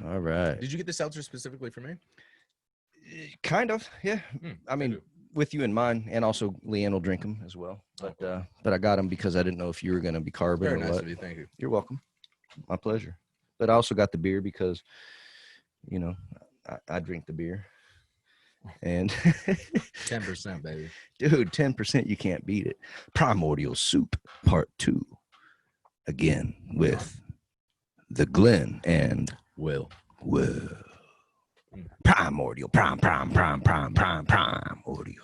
All right. Did you get the seltzer specifically for me? Kind of, yeah. I mean, with you in mind, and also Leanne will drink them as well. But I got them because I didn't know if you were going to be carbon Very or nice what. of you. Thank you. You're welcome. My pleasure. But I also got the beer because, I drink the beer. And 10%, baby. Dude, 10%, you can't beat it. Primordial Soup Part 2. Again with the Glen and Will. Primordial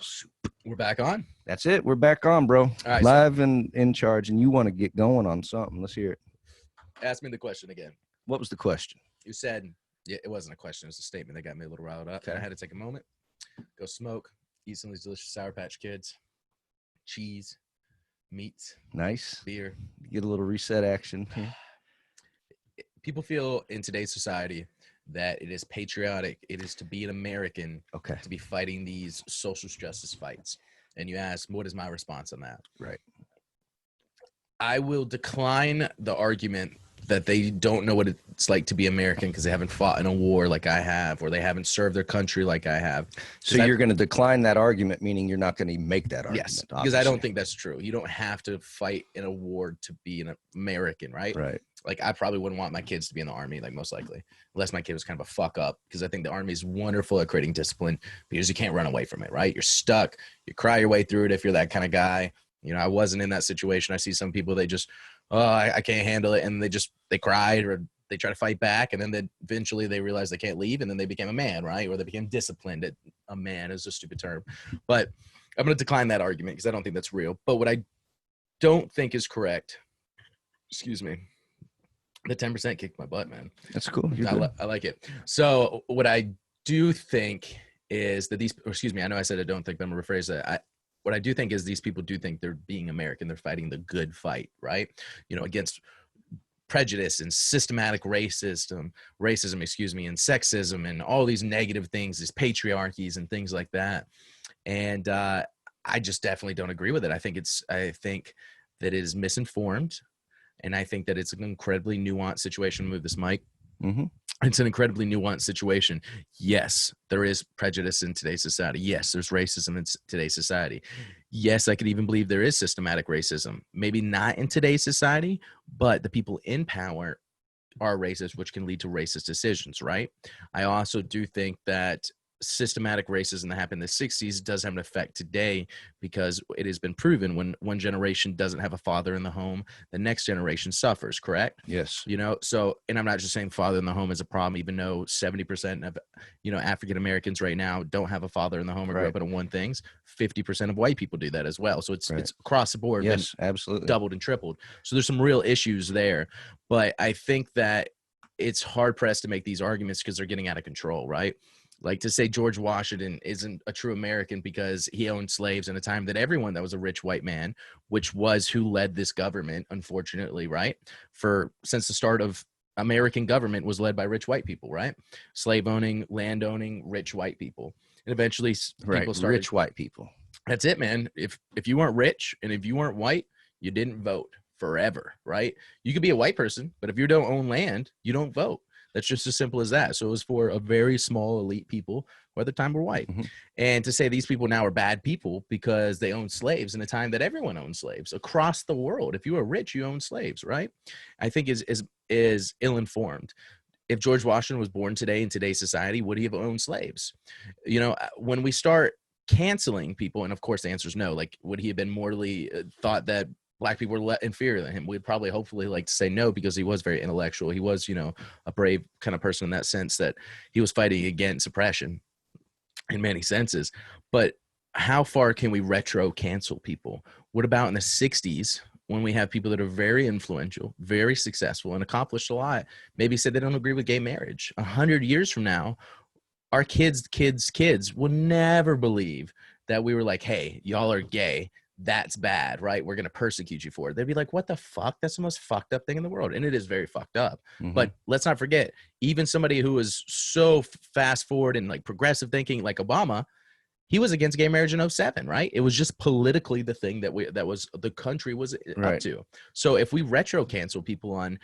Soup. We're back on. That's it. We're back on, bro. All right, Live and in charge, and you want to get going on something. Let's hear it. Ask me the question again. What was the question? You said, yeah, it wasn't a question. It was a statement that got me a little riled up. Okay. I had to take a moment, go smoke, eat some of these delicious Sour Patch Kids, cheese, meats, Nice. beer. Get a little reset action here. People feel in today's society that it is patriotic. It is to be an American, to be fighting these social justice fights. And you ask, what is my response on that? Right. I will decline the argument that they don't know what it's like to be American because they haven't fought in a war like I have, or they haven't served their country like I have. So you're going to decline that argument, meaning you're not going to make that argument. Yes, because I don't think that's true. You don't have to fight in a war to be an American, right? Right. Like, I probably wouldn't want my kids to be in the Army, like, most likely, unless my kid was kind of a fuck up, because I think the Army is wonderful at creating discipline because you can't run away from it, right? You're stuck. You cry your way through it if you're that kind of guy. You know, I wasn't in that situation. I see some people, they just, I can't handle it, and they cried, or they try to fight back, and then eventually they realize they can't leave, and then they became a man, right? Or they became disciplined. A man is a stupid term. But I'm going to decline that argument because I don't think that's real. But what I don't think is correct, excuse me, the 10% kicked my butt, man. That's cool. I like it. So what I do think is that I know I said I don't think, but I'm going to rephrase that. What I do think is these people do think they're being American. They're fighting the good fight, right? You know, against prejudice and systematic racism, and sexism and all these negative things, these patriarchies and things like that. And I just definitely don't agree with it. I think that it is misinformed. And I think that it's an incredibly nuanced situation. Move this mic. Mm-hmm. It's an incredibly nuanced situation. Yes, there is prejudice in today's society. Yes, there's racism in today's society. Yes, I could even believe there is systematic racism. Maybe not in today's society, but the people in power are racist, which can lead to racist decisions, right? I also do think that systematic racism that happened in the 60s does have an effect today, because it has been proven when one generation doesn't have a father in the home, the next generation suffers, correct? Yes. You know, so, and I'm not just saying father in the home is a problem, even though 70% of, African Americans right now don't have a father in the home or grew up in one things. 50% of white people do that as well. So it's across the board. Yes, absolutely. Doubled and tripled. So there's some real issues there. But I think that it's hard pressed to make these arguments because they're getting out of control, right? Like, to say George Washington isn't a true American because he owned slaves in a time that everyone that was a rich white man, which was who led this government, unfortunately, right? Since the start of American government was led by rich white people, right? Slave owning, land owning, rich white people. And eventually people started. Rich white people. That's it, man. If you weren't rich and if you weren't white, you didn't vote forever, right? You could be a white person, but if you don't own land, you don't vote. That's just as simple as that. So it was for a very small elite people who at the time were white. Mm-hmm. And to say these people now are bad people because they own slaves in a time that everyone owned slaves across the world. If you were rich, you owned slaves, right? I think is ill-informed. If George Washington was born today in today's society, would he have owned slaves? You know, when we start canceling people, and of course the answer is no, like, would he have been morally thought that Black people were inferior than him? We'd probably hopefully like to say no, because he was very intellectual. He was, a brave kind of person in that sense, that he was fighting against oppression in many senses. But how far can we retro cancel people? What about in the 60s, when we have people that are very influential, very successful, and accomplished a lot, maybe said they don't agree with gay marriage? 100 years from now, our kids will never believe that we were like, hey, y'all are gay. That's bad, right? We're going to persecute you for it. They'd be like, what the fuck? That's the most fucked up thing in the world. And it is very fucked up. Mm-hmm. But let's not forget, even somebody who was so fast forward and like progressive thinking, like Obama, he was against gay marriage in 2007, right? It was just politically the thing that the country was up to. So if we retro cancel people on,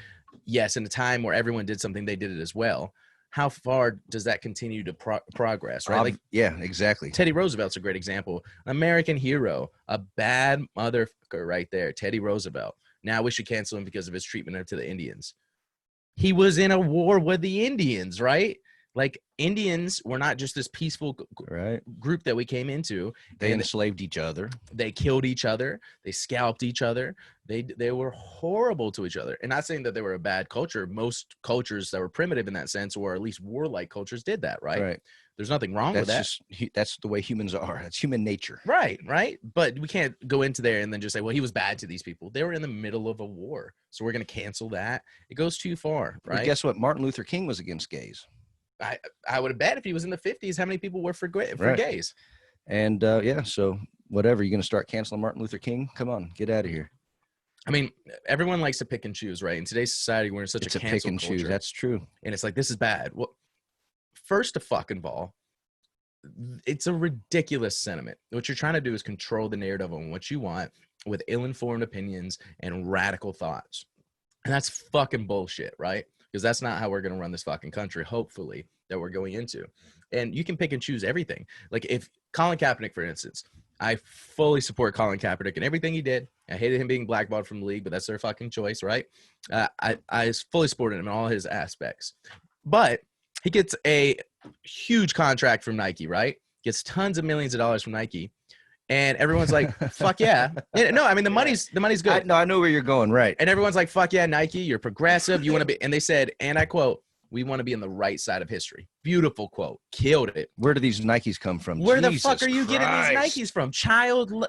yes, in a time where everyone did something, they did it as well. how far does that continue to progress, right? Like, yeah, exactly. Teddy Roosevelt's a great example. An American hero, a bad motherfucker right there, Teddy Roosevelt. Now we should cancel him because of his treatment to the Indians. He was in a war with the Indians, right? Like, Indians were not just this peaceful group that we came into. They enslaved each other. They killed each other. They scalped each other. They were horrible to each other. And not saying that they were a bad culture. Most cultures that were primitive in that sense, or at least warlike cultures, did that, right? There's nothing wrong with that. That's the way humans are. That's human nature. Right. But we can't go into there and then just say, well, he was bad to these people. They were in the middle of a war, so we're going to cancel that. It goes too far, right? Well, guess what? Martin Luther King was against gays. I would have bet if he was in the 50s, how many people were for gays? And so whatever, you're going to start canceling Martin Luther King? Come on, get out of here. I mean, everyone likes to pick and choose, right? In today's society, we're in such a cancel pick and culture. Choose. That's true. And it's like, this is bad. Well, first of all, it's a ridiculous sentiment. What you're trying to do is control the narrative on what you want with ill-informed opinions and radical thoughts. And that's fucking bullshit, right? Because that's not how we're going to run this fucking country, hopefully, that we're going into. And you can pick and choose everything. Like, if Colin Kaepernick, for instance, I fully support Colin Kaepernick and everything he did. I hated him being blackballed from the league, but that's their fucking choice, right? I fully supported him in all his aspects. But he gets a huge contract from Nike, right? Gets tons of millions of dollars from Nike. And everyone's like, fuck yeah. No, I mean, the money's good. I know where you're going, right? And everyone's like, fuck yeah, Nike, you're progressive. You want to be, and they said, and I quote, we want to be on the right side of history. Beautiful quote. Killed it. Where do these Nikes come from? Where the fuck are you getting these Nikes from?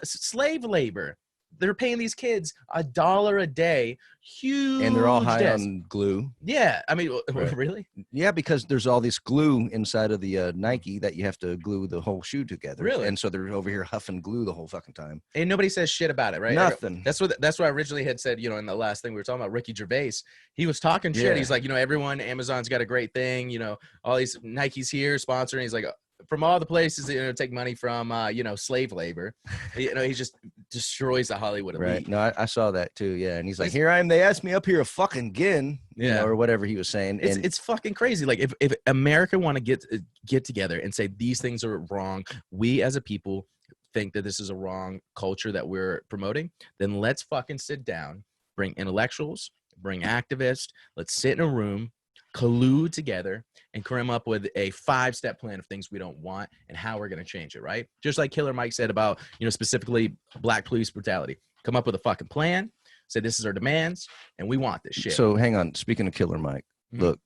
Slave labor. They're paying these kids $1 a day. Huge. And they're all high on glue. Yeah. I mean, really? Yeah, because there's all this glue inside of the Nike that you have to glue the whole shoe together. Really? And so they're over here huffing glue the whole fucking time. And nobody says shit about it, right? Nothing. That's what I originally had said, in the last thing we were talking about, Ricky Gervais. He was talking shit. Yeah. He's like, everyone, Amazon's got a great thing, all these Nikes here sponsoring. He's like, from all the places that take money from, slave labor, he just destroys the Hollywood elite. Right. No, I saw that too. Yeah. And he's like, here I am. They asked me up here a fucking again, or whatever he was saying. It's fucking crazy. Like, if America want to get together and say these things are wrong, we as a people think that this is a wrong culture that we're promoting, then let's fucking sit down, bring intellectuals, bring activists. Let's sit in a room, collude together, and come up with a 5-step plan of things we don't want and how we're going to change it, right? Just like Killer Mike said about, specifically black police brutality. Come up with a fucking plan, say this is our demands, and we want this shit. So hang on. Speaking of Killer Mike, look.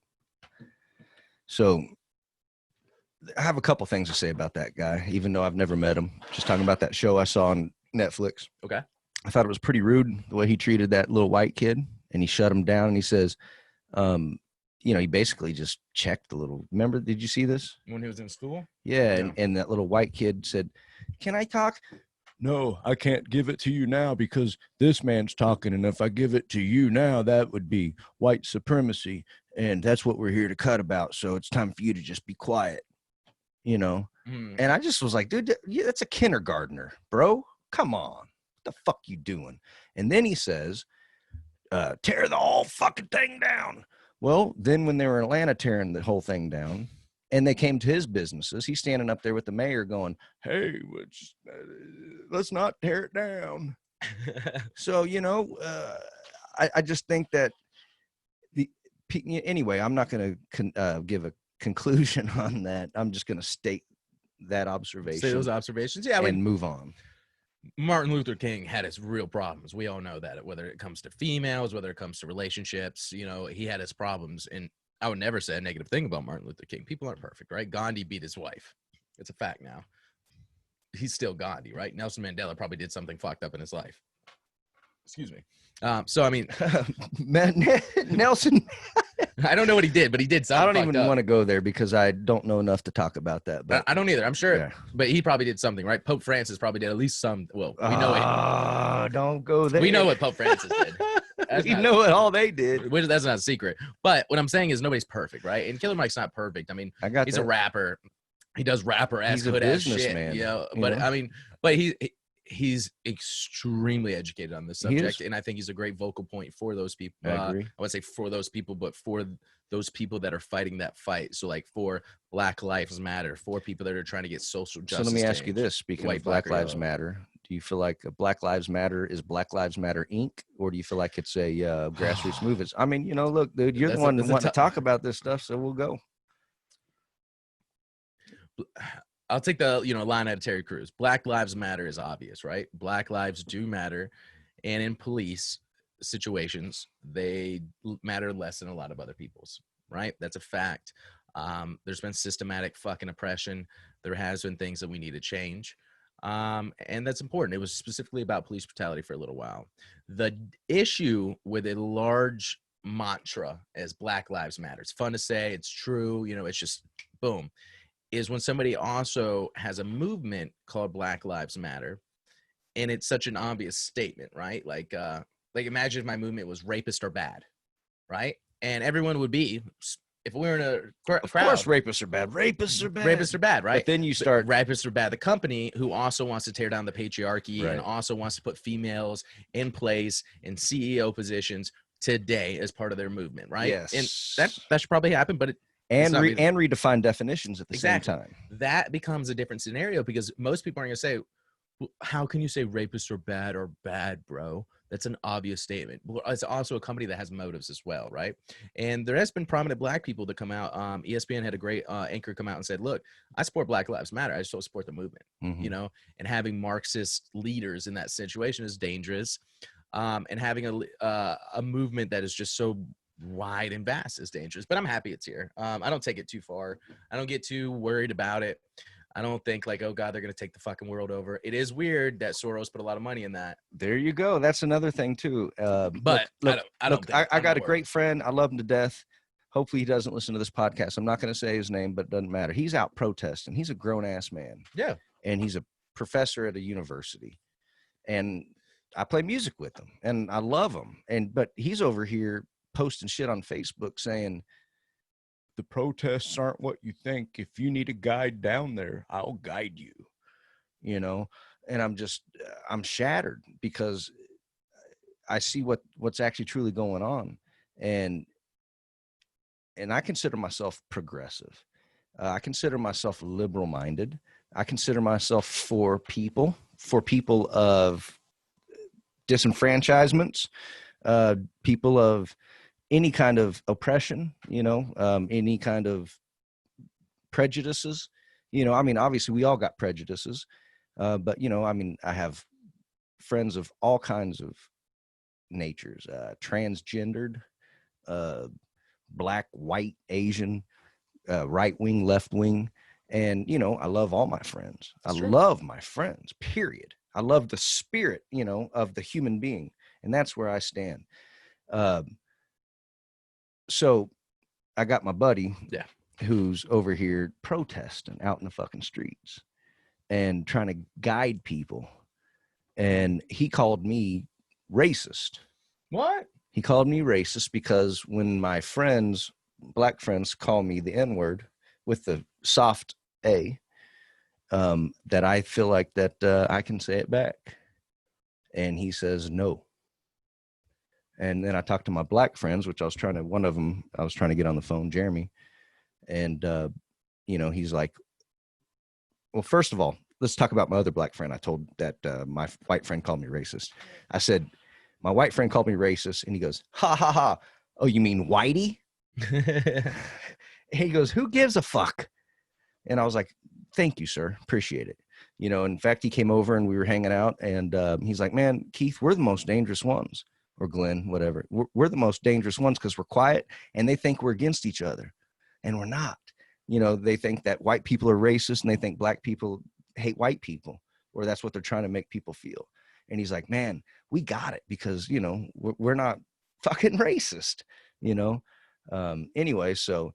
So I have a couple things to say about that guy, even though I've never met him. Just talking about that show I saw on Netflix. Okay. I thought it was pretty rude the way he treated that little white kid, and he shut him down, and he says, he basically just checked the little, remember, did you see this? When he was in school? Yeah. And that little white kid said, can I talk? No, I can't give it to you now because this man's talking. And if I give it to you now, that would be white supremacy. And that's what we're here to cut about. So it's time for you to just be quiet, And I just was like, dude, that's a kindergartner, bro. Come on. What the fuck you doing? And then he says, tear the whole fucking thing down. Well, then when they were in Atlanta tearing the whole thing down and they came to his businesses, he's standing up there with the mayor going, hey, let's not tear it down. So, I just think that anyway, I'm not going to give a conclusion on that. I'm just going to state that observation. Say those observations. Yeah. And move on. Martin Luther King had his real problems. We all know that, whether it comes to females, whether it comes to relationships, he had his problems. And I would never say a negative thing about Martin Luther King. People aren't perfect, right? Gandhi beat his wife. It's a fact now. He's still Gandhi, right? Nelson Mandela probably did something fucked up in his life. Excuse me. So, I mean, Nelson, I don't know what he did, but he did something. I don't even want to go there because I don't know enough to talk about that. But I don't either. I'm sure, but he probably did something, right? Pope Francis probably did at least some. Well, we know it. Don't go there. We know what Pope Francis did. We know what all they did. That's not a secret. But what I'm saying is nobody's perfect, right? And Killer Mike's not perfect. I mean, he's a rapper. He does rapper-esque, hood-ass shit, man. But I mean, but he's extremely educated on this subject, and I think he's a great vocal point for those people. I agree. I would say for those people, but for those people that are fighting that fight. So like for Black Lives Matter, for people that are trying to get social justice. So let me ask you this: speaking of Black Lives Matter, do you feel like Black Lives Matter is Black Lives Matter Inc., or do you feel like it's a grassroots movement? I mean, look, dude, you're the one wanting to talk about this stuff, so we'll go. I'll take the line out of Terry Crews. Black Lives Matter is obvious, right? Black lives do matter, and in police situations, they matter less than a lot of other people's, right? That's a fact. There's been systematic fucking oppression. There has been things that we need to change, and that's important. It was specifically about police brutality for a little while. The issue with a large mantra as Black Lives Matter, it's fun to say, it's true, it's just boom, is when somebody also has a movement called Black Lives Matter, and it's such an obvious statement, right? Like imagine if my movement was rapist or bad, right? And everyone would be, if we were in a crowd. Of course, rapists are bad. Rapists are bad. Rapists are bad, right? But then you start. Rapists are bad. The company who also wants to tear down the patriarchy, right, and also wants to put females in place in CEO positions today as part of their movement, right? Yes. And that should probably happen, but and redefine definitions at the same time. That becomes a different scenario, because most people are going to say, well, how can you say rapists are bad, bro? That's an obvious statement. Well, it's also a company that has motives as well, right? And there has been prominent Black people that come out. ESPN had a great anchor come out and said, look, I support Black Lives Matter. I just don't support the movement, and having Marxist leaders in that situation is dangerous. And having a movement that is just so wide and vast is dangerous, but I'm happy it's here. I don't take it too far. I don't get too worried about it. I don't think like, oh God, they're going to take the fucking world over. It is weird that Soros put a lot of money in that. There you go. That's another thing too. But I got a great friend. I love him to death. Hopefully he doesn't listen to this podcast. I'm not going to say his name, but it doesn't matter. He's out protesting. He's a grown ass man. Yeah. And he's a professor at a university, and I play music with him and I love him. But he's over here posting shit on Facebook saying the protests aren't what you think. If you need a guide down there, I'll guide you, and I'm shattered, because I see what's actually truly going on. And I consider myself progressive. I consider myself liberal minded. I consider myself for people of disenfranchisements, people of any kind of oppression, any kind of prejudices, obviously we all got prejudices, but I have friends of all kinds of natures, transgendered, Black, white, Asian, right wing, left wing. And, I love all my friends. Love my friends, period. I love the spirit, of the human being. And that's where I stand. So I got my buddy who's over here protesting out in the fucking streets and trying to guide people. And he called me racist. What? He called me racist because when my friends, Black friends, call me the N-word with the soft A, that I feel like that I can say it back. And he says no. And then I talked to my Black friends, which one of them I was trying to get on the phone, Jeremy. And, he's like, well, first of all, let's talk about my other Black friend. I told that my white friend called me racist. I said, my white friend called me racist. And he goes, ha, ha, ha. Oh, you mean whitey? He goes, who gives a fuck? And I was like, thank you, sir. Appreciate it. In fact, he came over and we were hanging out, and he's like, man, Keith, we're the most dangerous ones. Or Glen, whatever. We're the most dangerous ones because we're quiet, and they think we're against each other, and we're not. They think that white people are racist, and they think Black people hate white people, or that's what they're trying to make people feel. And he's like, man, we got it because, we're not fucking racist, Anyway, so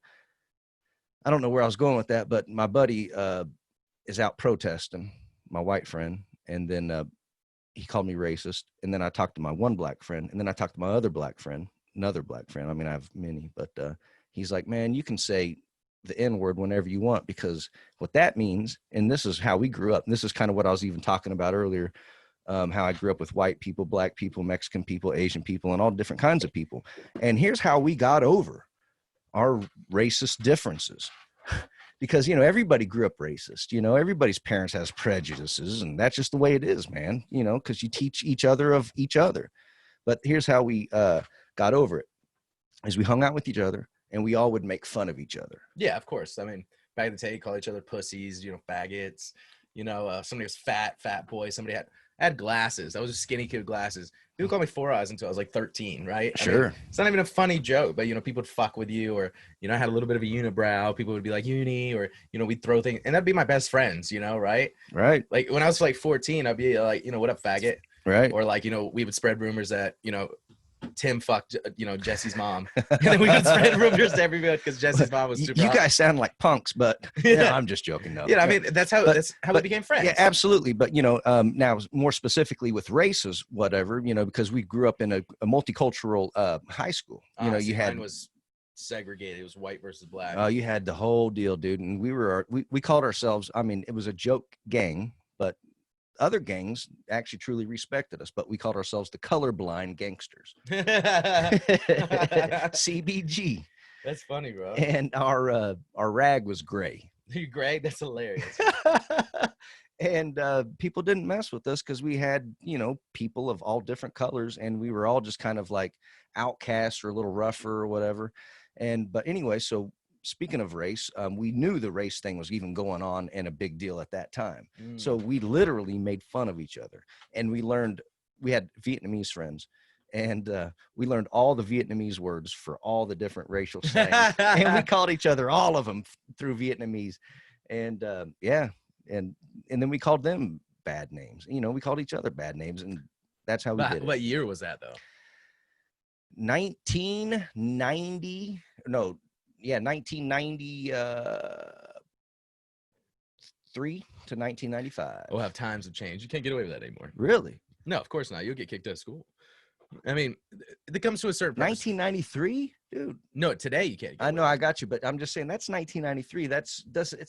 I don't know where I was going with that, but my buddy is out protesting, my white friend, and then he called me racist. And then I talked to my one Black friend, and then I talked to my other Black friend, another Black friend. I mean, I have many, but he's like, man, you can say the N-word whenever you want, because what that means, and this is how we grew up, and this is kind of what I was even talking about earlier how I grew up with white people, black people, Mexican people, Asian people, and all different kinds of people. And here's how we got over our racist differences. Because, you know, everybody grew up racist, you know, everybody's parents has prejudices, and that's just the way it is, man, you know, because you teach each other of each other. But here's how we got over it, is we hung out with each other and we all would make fun of each other. Yeah, of course. I mean, back in the day, call each other pussies, you know, faggots. You know, somebody was fat boy. Somebody had glasses. I was a skinny kid with glasses. People called me Four Eyes until I was like 13, right? Sure. I mean, it's not even a funny joke, but, you know, people would fuck with you, or, you know, I had a little bit of a unibrow. People would be like, uni, or, you know, we'd throw things, and that'd be my best friends, you know, right? Right. Like when I was like 14, I'd be like, you know, what up, faggot? Right. Or like, you know, we would spread rumors that, you know, Tim fucked, you know, Jesse's mom. And then we would spread rumors to everybody because Jesse's mom was super You hot. guys sound like punks, but yeah, I'm just joking. No. Yeah, I mean, that's how we became friends. Yeah, absolutely. But, you know, now more specifically with races, whatever, you know, because we grew up in a multicultural high school. You know, you had, mine was segregated. It was white versus black. Oh, you had the whole deal, dude. And we called ourselves, I mean, it was a joke gang, but other gangs actually truly respected us, but we called ourselves the colorblind gangsters. CBG. That's funny, bro. And our rag was gray. You gray? That's hilarious. And people didn't mess with us because we had, you know, people of all different colors, and we were all just kind of like outcasts or a little rougher or whatever. But anyway, so speaking of race, we knew the race thing was even going on and a big deal at that time. So we literally made fun of each other, and we had Vietnamese friends, and we learned all the Vietnamese words for all the different racial slangs, and we called each other all of them through Vietnamese. And yeah. And then we called them bad names. You know, we called each other bad names, and that's how we did it. What year was that, though? 1990. No, yeah, 1993 to 1995. We'll have times have changed. You can't get away with that anymore. Really? No, of course not. You'll get kicked out of school. I mean, it comes to a certain point. 1993, dude. No, today you can't. I know, I got you, but I'm just saying that's 1993. It's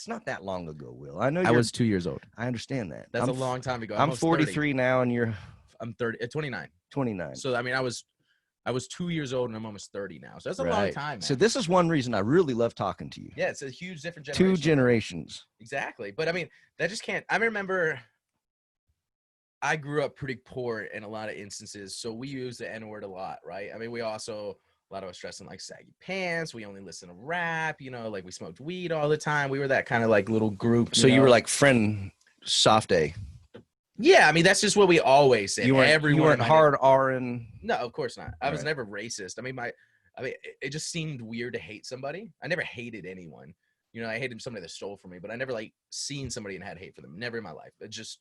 not that long ago, Will. I know I was 2 years old. I understand that. That's a long time ago. I'm 43 now, and I'm 30, 29. 29. So I mean, I was 2 years old, and I'm almost 30 now. So that's a long time, man. So this is one reason I really love talking to you. Yeah, it's a huge different generation. 2 generations. Exactly. But I mean, that just can't. I remember I grew up pretty poor in a lot of instances, so we use the N-word a lot, right? I mean, we also, a lot of us dressing like saggy pants. We only listen to rap, you know, like we smoked weed all the time. We were that kind of like little group. So you were like friend soft A. Yeah, I mean, that's just what we always said. You weren't hard R-ing. No, of course not. I was never racist. I mean, it just seemed weird to hate somebody. I never hated anyone. You know, I hated somebody that stole from me, but I never like seen somebody and had hate for them. Never in my life. I just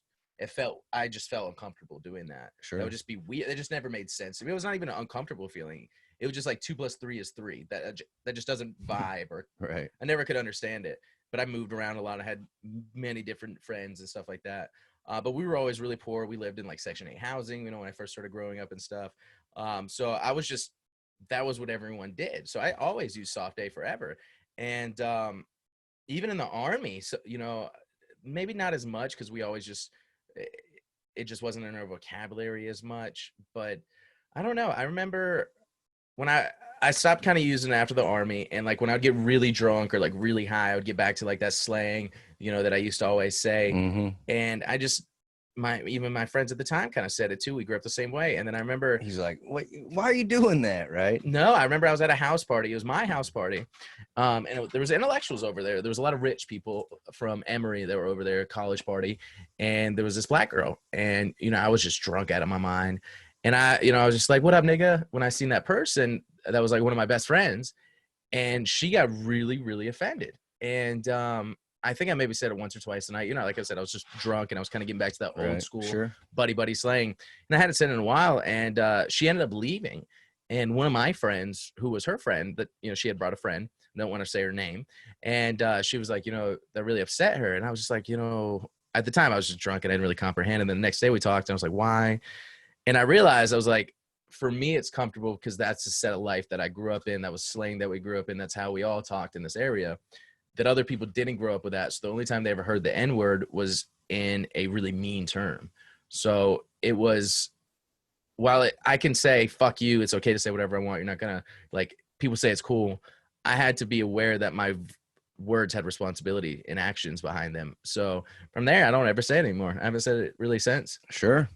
felt uncomfortable doing that. Sure. That would just be weird. It just never made sense to me. It was not even an uncomfortable feeling. It was just like 2 + 3 is 3. That just doesn't vibe, or right. I never could understand it. But I moved around a lot. I had many different friends and stuff like that. But we were always really poor. We lived in like Section 8 housing, you know, when I first started growing up and stuff. So I was just, that was what everyone did. So I always used soft A forever. And even in the Army, so, you know, maybe not as much because we always just, it just wasn't in our vocabulary as much. But I don't know. I remember when I stopped kind of using it after the Army, and like when I'd get really drunk or like really high, I would get back to like that slang, you know, that I used to always say. Mm-hmm. And I just, even my friends at the time kind of said it too. We grew up the same way. And then I remember he's like, "Wait, why are you doing that?" Right? No, I remember I was at a house party. It was my house party. And there was intellectuals over there. There was a lot of rich people from Emory that were over there, college party. And there was this black girl. And, you know, I was just drunk out of my mind. And I was just like, "What up, nigga?" When I seen that person that was like one of my best friends. And she got really, really offended. And I think I maybe said it once or twice tonight. You know, like I said, I was just drunk and I was kind of getting back to that old school buddy slang. And I hadn't said it in a while. And she ended up leaving. And one of my friends, who was her friend, that, you know, she had brought a friend, I don't want to say her name. And she was like, you know, that really upset her. And I was just like, you know, at the time I was just drunk and I didn't really comprehend. And then the next day we talked and I was like, why? And I realized, I was like, for me, it's comfortable because that's the set of life that I grew up in. That was slang that we grew up in. That's how we all talked in this area. That other people didn't grow up with that. So the only time they ever heard the N-word was in a really mean term. So it was, while I can say fuck you, it's okay to say whatever I want. You're not gonna, like, people say it's cool. I had to be aware that my words had responsibility and actions behind them. So from there, I don't ever say it anymore. I haven't said it really since. Sure.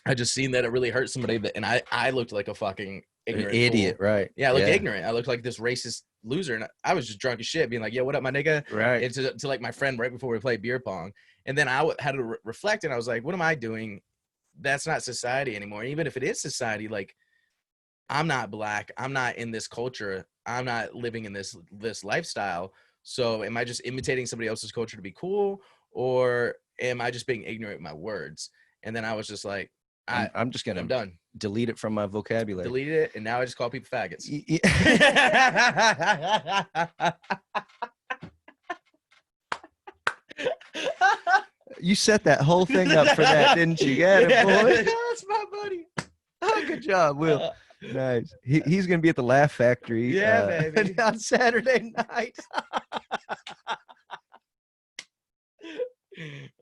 I just seen that it really hurt somebody, and I looked like a fucking ignorant idiot, fool. right? Yeah, I looked ignorant. I looked like this racist loser, and I was just drunk as shit, being like, "Yo, what up, my nigga?" Right. And to like my friend right before we played beer pong, and then I had to reflect, and I was like, "What am I doing? That's not society anymore. Even if it is society, like, I'm not black. I'm not in this culture. I'm not living in this lifestyle. So am I just imitating somebody else's culture to be cool, or am I just being ignorant with my words?" And then I was just like, I'm just gonna I'm done. delete it from my vocabulary. Deleted it, and now I just call people faggots. You set that whole thing up for that, didn't you? Yeah, boy. That's my buddy. Oh, good job, Will. Nice. He's gonna be at the Laugh Factory. Yeah, baby. On Saturday night.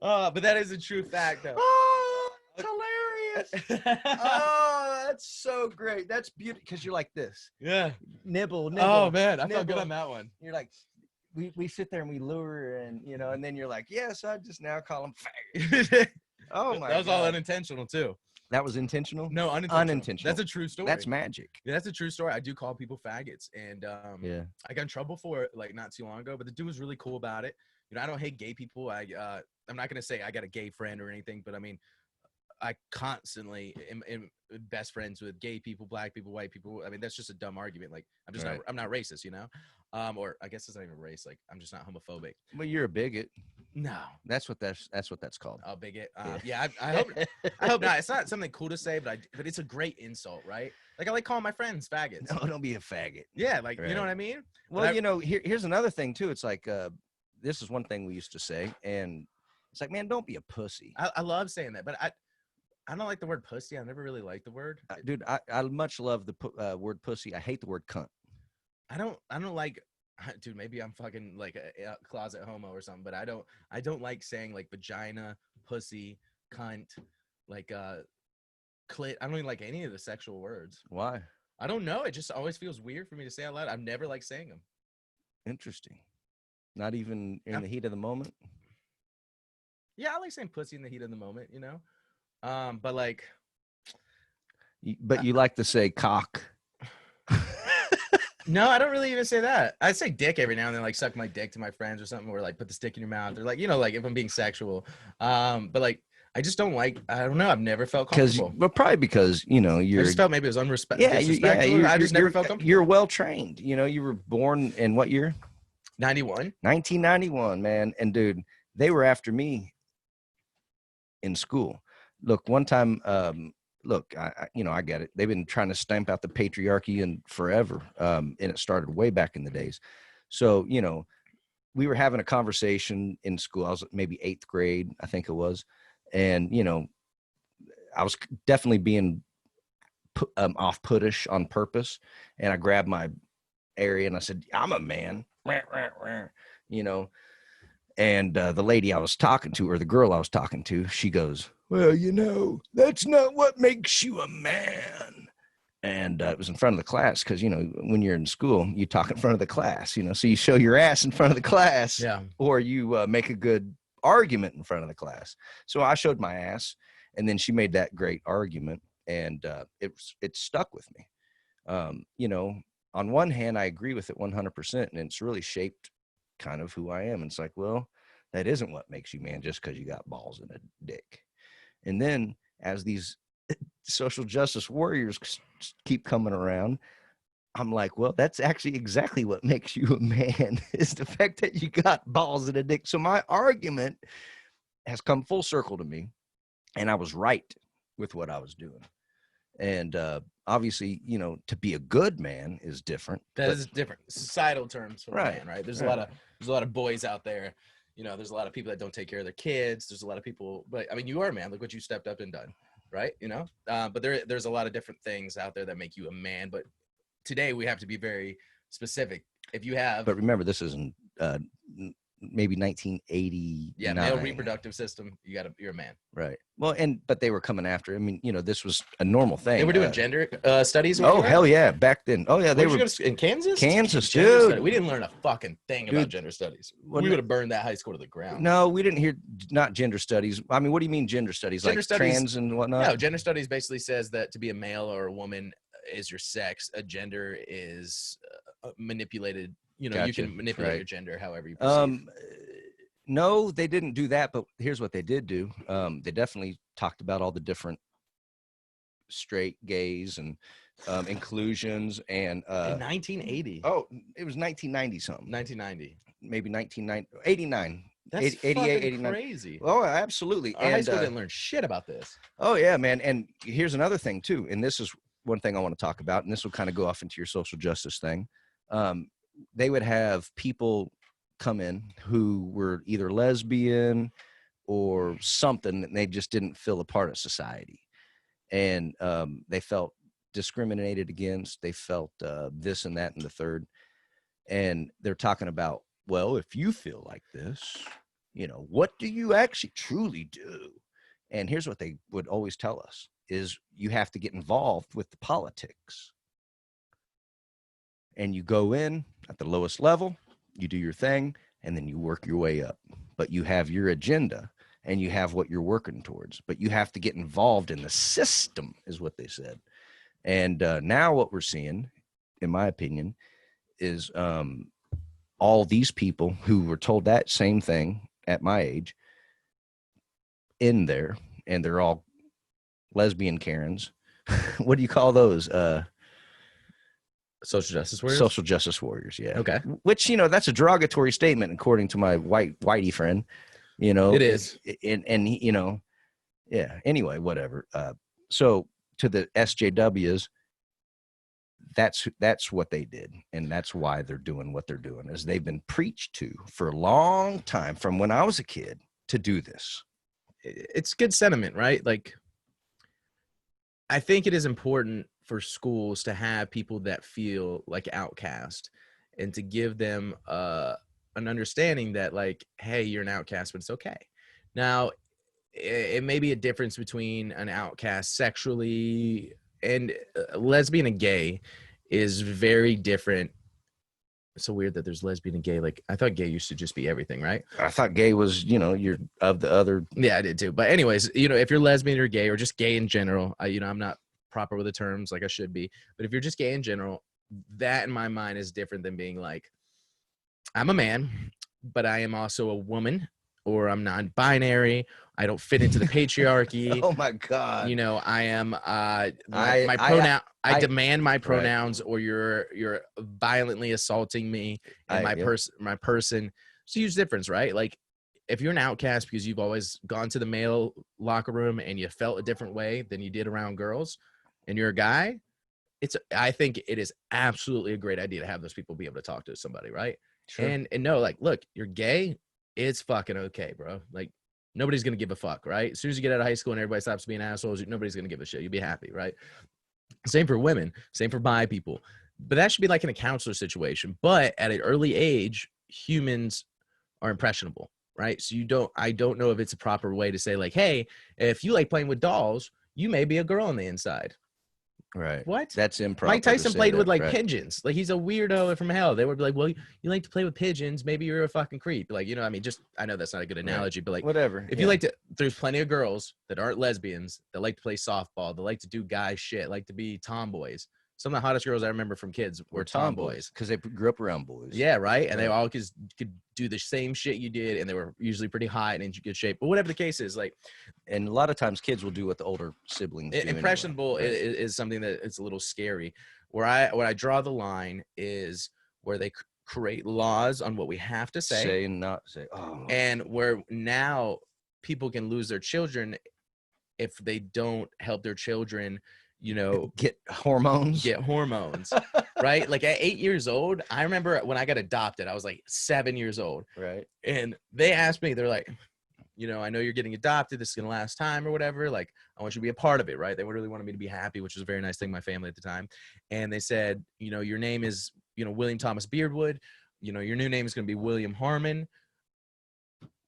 But that is a true fact, though. Oh, that's hilarious. Oh, that's so great. That's beautiful because you're like this. Yeah. Nibble. Oh man, I nibble. felt good on that one. You're like, we sit there and we lure and and then you're like, yes, I just now call them faggot. Oh my! That was all unintentional too. That was intentional? No, unintentional. That's a true story. That's magic. Yeah, that's a true story. I do call people faggots, and yeah, I got in trouble for it like not too long ago. But the dude was really cool about it. I don't hate gay people. I'm not gonna say I got a gay friend or anything, but I mean, I constantly am best friends with gay people, black people, white people. I mean, that's just a dumb argument. Like, I'm just not, I'm not racist, or I guess it's not even race. Like, I'm just not homophobic. Well, you're a bigot. No, that's what that's called. A bigot. Yeah, I hope I hope not. It's not something cool to say, but it's a great insult, right? Like, I like calling my friends faggots. No, don't be a faggot. Yeah, like you know what I mean. Well, here's another thing too. It's like this is one thing we used to say, and it's like, man, don't be a pussy. I love saying that, but I don't like the word pussy. I never really liked the word. Dude, I much love the word pussy. I hate the word cunt. I don't like, dude, maybe I'm fucking like a closet homo or something, but I don't like saying like vagina, pussy, cunt, like clit. I don't even like any of the sexual words. Why? I don't know. It just always feels weird for me to say out loud. I've never liked saying them. Interesting. Not even in the heat of the moment? Yeah, I like saying pussy in the heat of the moment, but like, but you like to say cock. No, I don't really even say that. I say dick every now and then, like suck my dick to my friends or something, or like put the stick in your mouth, or like, like if I'm being sexual. But like, I just don't like, I don't know. I've never felt comfortable. But probably because, you're. I just felt maybe it was disrespectful. I just never felt comfortable. You're well trained. You were born in what year? 91. 1991, man. And dude, they were after me in school. Look, one time, look, I get it. They've been trying to stamp out the patriarchy and forever. And it started way back in the days. So, we were having a conversation in school. I was maybe 8th grade, I think it was. And, I was definitely being off-puttish on purpose. And I grabbed my area and I said, I'm a man, and the lady I was talking to, or the girl I was talking to, she goes, well, that's not what makes you a man. And it was in front of the class because, when you're in school, you talk in front of the class, so you show your ass in front of the class, or you make a good argument in front of the class. So I showed my ass, and then she made that great argument, and it stuck with me. On one hand, I agree with it 100%, and it's really shaped kind of who I am. And it's like, well, that isn't what makes you man just because you got balls and a dick. And then as these social justice warriors keep coming around, I'm like, well, that's actually exactly what makes you a man is the fact that you got balls and a dick. So my argument has come full circle to me, and I was right with what I was doing. And obviously, to be a good man is different. That is different societal terms for a man, right? There's a lot of boys out there. There's a lot of people that don't take care of their kids. There's a lot of people, but I mean, you are a man. Look what you stepped up and done, right? But there's a lot of different things out there that make you a man. But today we have to be very specific. If you have, but remember, this isn't maybe 1989. Yeah, male reproductive system. You're a man. Right. Well, but they were coming after. I mean, this was a normal thing. They were doing gender studies. Oh hell yeah, back then. Oh yeah, they were in Kansas. Kansas, dude. We didn't learn a fucking thing about gender studies. Well, we would have burned that high school to the ground. No, we didn't hear not gender studies. I mean, what do you mean gender studies? Gender studies, trans and whatnot? No, gender studies basically says that to be a male or a woman is your sex. A gender is manipulated. Gotcha. You can manipulate your gender however you perceive. No, they didn't do that, but here's what they did do. They definitely talked about all the different straight, gays, and inclusions. And in 1980. Oh, it was 1990 something. 1990. Maybe 1989. That's 88, 89. Crazy. Oh, absolutely. Our high school didn't learn shit about this. Oh yeah, man. And here's another thing too. And this is one thing I want to talk about. And this will kind of go off into your social justice thing. They would have people come in who were either lesbian or something, and they just didn't feel a part of society, and they felt discriminated against. They felt this and that and the third, and they're talking about, well, if you feel like this, what do you actually truly do? And here's what they would always tell us is you have to get involved with the politics. And you go in at the lowest level, you do your thing, and then you work your way up. But you have your agenda and you have what you're working towards. But you have to get involved in the system, is what they said. And now what we're seeing, in my opinion, is all these people who were told that same thing at my age in there, and they're all lesbian Karens. What do you call those? Social justice warriors? Social justice warriors, yeah. Okay. Which, that's a derogatory statement, according to my whitey friend. It is. And yeah. Anyway, whatever. So to the SJWs, that's what they did, and that's why they're doing what they're doing. Is they've been preached to for a long time, from when I was a kid, to do this. It's good sentiment, right? Like, I think it is important for schools to have people that feel like outcast, and to give them an understanding that, like, hey, you're an outcast, but it's okay. Now, it may be a difference between an outcast sexually, and lesbian and gay is very different. It's so weird that there's lesbian and gay. Like, I thought gay used to just be everything, right? I thought gay was, you're of the other. Yeah, I did too. But anyways, if you're lesbian or gay, or just gay in general, I'm not proper with the terms like I should be. But if you're just gay in general, that in my mind is different than being like, I'm a man, but I am also a woman, or I'm non-binary. I don't fit into the patriarchy. Oh my God. I am my pronoun. I demand my pronouns, right, or you're violently assaulting me and my person. It's a huge difference, right? Like, if you're an outcast because you've always gone to the male locker room and you felt a different way than you did around girls, and you're a guy, I think it is absolutely a great idea to have those people be able to talk to somebody, right? Sure. And no, like, look, you're gay, it's fucking okay, bro. Like, nobody's gonna give a fuck, right? As soon as you get out of high school and everybody stops being assholes, nobody's gonna give a shit. You'll be happy, right? Same for women, same for bi people. But that should be like in a counselor situation. But at an early age, humans are impressionable, right? So I don't know if it's a proper way to say, like, hey, if you like playing with dolls, you may be a girl on the inside. Right. What? That's improper. Mike Tyson played with pigeons. Like, he's a weirdo from hell. They would be like, well, you like to play with pigeons, maybe you're a fucking creep. Like, I know that's not a good analogy, but like, whatever. If you like to, there's plenty of girls that aren't lesbians that like to play softball, that like to do guy shit, like to be tomboys. Some of the hottest girls I remember from kids were tomboys, because they grew up around boys. Yeah, right. And they all could do the same shit you did, and they were usually pretty hot and in good shape. But whatever the case is, like, and a lot of times kids will do what the older siblings do. Impressionable anyway. is something that it's a little scary. Where I draw the line is where they create laws on what we have to say and not say. Oh. And where now people can lose their children if they don't help their children, get hormones, right? Like, at 8 years old, I remember when I got adopted, I was like 7 years old. Right. And they asked me, they're like, I know you're getting adopted. This is going to last time or whatever. Like, I want you to be a part of it, right? They really wanted me to be happy, which was a very nice thing, my family at the time. And they said, your name is, William Thomas Beardwood. Your new name is going to be William Harmon.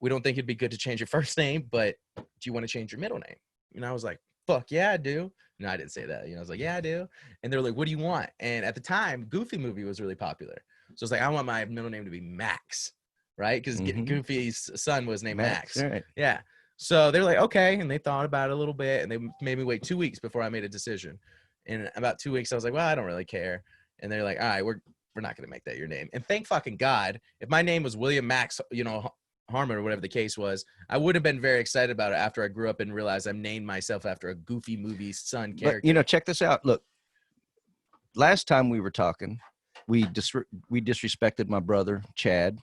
we don't think it'd be good to change your first name, but do you want to change your middle name? And I was like, fuck yeah, I do. No, I didn't say that. I was like, yeah, I do. And they're like, what do you want? And at the time, Goofy movie was really popular. So it's like, I want my middle name to be Max, right? Because Goofy's son was named Max. Right. Yeah. So they're like, okay. And they thought about it a little bit, and they made me wait 2 weeks before I made a decision. And about 2 weeks, I was like, well, I don't really care. And they're like, all right, we're not going to make that your name. And thank fucking God, if my name was William Max, Harmon or whatever the case was, I would have been very excited about it after I grew up and realized I named myself after a Goofy movie son character. But, check this out. Look, last time we were talking, we disrespected my brother, Chad.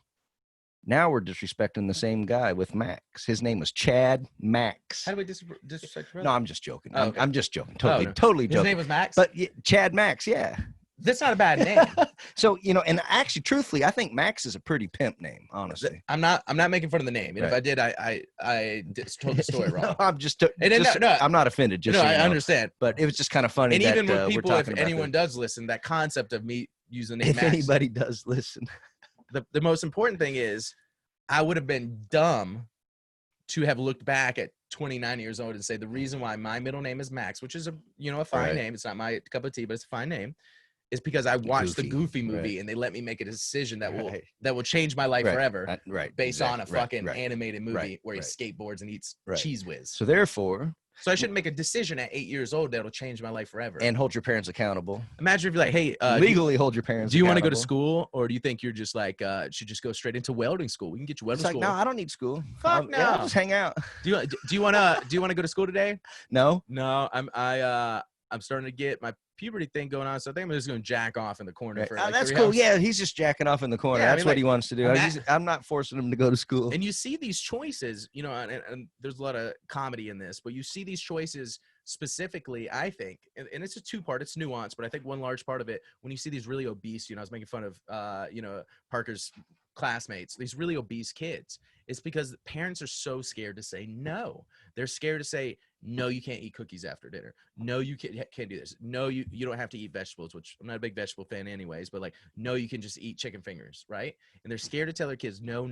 Now we're disrespecting the same guy with Max. His name was Chad Max. How do we disrespect your brother? No, I'm just joking. Oh, okay. I'm just joking. Totally joking. His name was Max? But Chad Max, yeah. That's not a bad name. So, and actually, truthfully, I think Max is a pretty pimp name, honestly. I'm not making fun of the name. And if I did, I told the story wrong. No, I'm not offended. Just I understand. But it was just kind of funny. And that, even when people, if anyone does does listen, that concept of me using the name if Max, anybody does listen, the most important thing is I would have been dumb to have looked back at 29 years old and say the reason why my middle name is Max, which is a fine name. It's not my cup of tea, but it's a fine name. Is because I watched the Goofy movie and they let me make a decision that will change my life forever. Based on a fucking animated movie where he skateboards and eats Cheese Whiz. So therefore, I shouldn't make a decision at 8 years old that'll change my life forever. And hold your parents accountable. Imagine if you're like, hey, legally hold your parents. Do you want to go to school, or do you think you're just like should just go straight into welding school? We can get you welding school. No, I don't need school. Fuck no. I'll just hang out. Do you want to go to school today? No. I'm starting to get my puberty thing going on, so I think I'm just going to jack off in the corner for that's cool. Yeah, he's just jacking off in the corner. That's what he wants to do. I'm not forcing him to go to school. And you see these choices, and there's a lot of comedy in this, but you see these choices specifically, I think, and it's a two-part, it's nuanced, but I think one large part of it, when you see these really obese, I was making fun of, Parker's classmates, these really obese kids, it's because parents are so scared to say no. They're scared to say, no, you can't eat cookies after dinner. No, you can't do this. No, you don't have to eat vegetables, which I'm not a big vegetable fan anyways, but no, you can just eat chicken fingers, right? And they're scared to tell their kids no,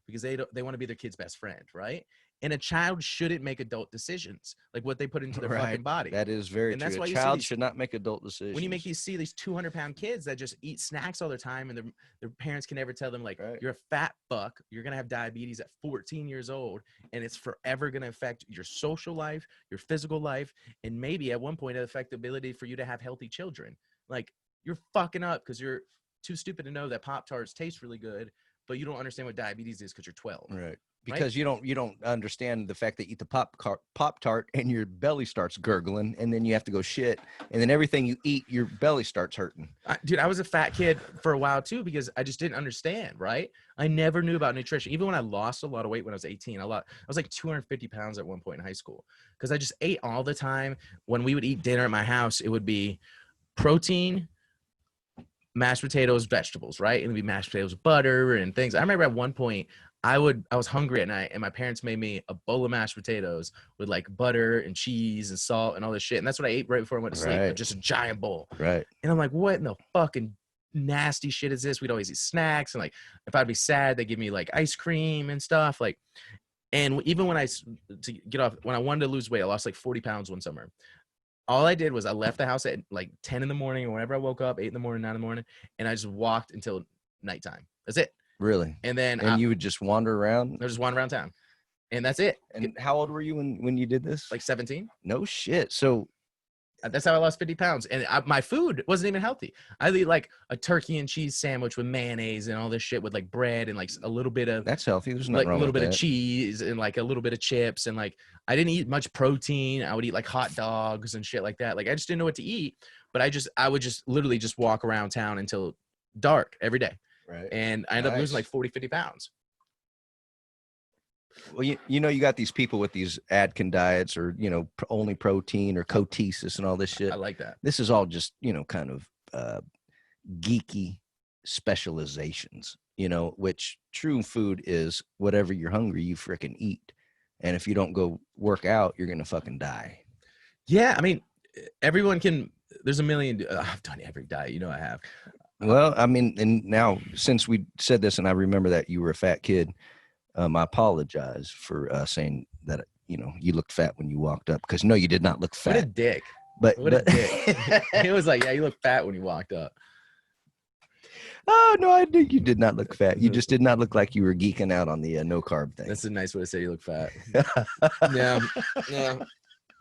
because they want to be their kid's best friend, right? And a child shouldn't make adult decisions like what they put into their fucking body. That is very true. A child should not make adult decisions. When you see these 200-pound kids that just eat snacks all the time, and their parents can never tell them you're a fat fuck, you're gonna have diabetes at 14 years old, and it's forever gonna affect your social life, your physical life, and maybe at one point affect the ability for you to have healthy children. You're fucking up because you're too stupid to know that Pop-Tarts taste really good, but you don't understand what diabetes is because you're 12. Right. Because you don't understand the fact that you eat the Pop-Tart and your belly starts gurgling, and then you have to go shit, and then everything you eat, your belly starts hurting. Dude, I was a fat kid for a while too because I just didn't understand, right? I never knew about nutrition. Even when I lost a lot of weight when I was 18, I was like 250 pounds at one point in high school because I just ate all the time. When we would eat dinner at my house, it would be protein, mashed potatoes, vegetables, right? And it'd be mashed potatoes with butter and things. I remember at one point I was hungry at night and my parents made me a bowl of mashed potatoes with butter and cheese and salt and all this shit. And that's what I ate right before I went to sleep. Just a giant bowl. Right. And I'm like, what in the fucking nasty shit is this? We'd always eat snacks. And if I'd be sad, they give me ice cream and stuff. And even when I wanted to lose weight, I lost 40 pounds one summer. All I did was I left the house at 10 in the morning or whenever I woke up, 8 in the morning, 9 in the morning. And I just walked until nighttime. That's it. Really? And then you would just wander around? I just wander around town. And that's it. And how old were you when you did this? 17. No shit. So that's how I lost 50 pounds. And my food wasn't even healthy. I'd eat a turkey and cheese sandwich with mayonnaise and all this shit with bread and a little bit of that's healthy. There's nothing wrong with that. A little bit of cheese and a little bit of chips and I didn't eat much protein. I would eat hot dogs and shit like that. I just didn't know what to eat. But I would just literally just walk around town until dark every day. Right. And I ended up losing 40, 50 pounds. Well, you got these people with these Atkins diets or, only protein or Cotesis and all this shit. I like that. This is all just, kind of geeky specializations, which true food is whatever you're hungry, you freaking eat. And if you don't go work out, you're going to fucking die. Yeah. I mean, everyone there's a million. I've done every diet. I have. Well, I mean, and now since we said this and I remember that you were a fat kid, I apologize for saying that, you looked fat when you walked up, because no, you did not look What a fat. dick. But What a dick. It was like, yeah, you look fat when you walked up. Oh, no, I think you did not look fat. You just did not look like you were geeking out on the no carb thing. That's a nice way to say you look fat. Yeah.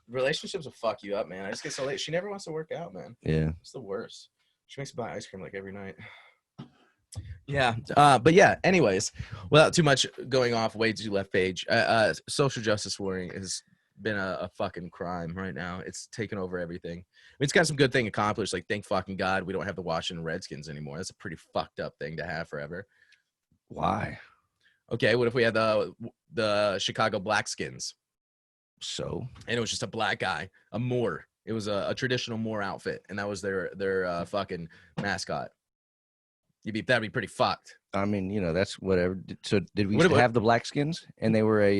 Relationships will fuck you up, man. I just get so late. She never wants to work out, man. Yeah. It's the worst. She makes me buy ice cream like every night. Yeah. But yeah, anyways, without too much going off way to left page, social justice warring has been a fucking crime right now. It's taken over everything. I mean, it's got some good thing accomplished. Like, thank fucking God we don't have the Washington Redskins anymore. That's a pretty fucked up thing to have forever. Why? Okay, what if we had the Chicago Blackskins? So? And it was just a black guy, a Moor. It was a traditional Moor outfit, and that was their fucking mascot. That'd be pretty fucked. I mean, that's whatever. So did we used to have the Blackskins, and they were a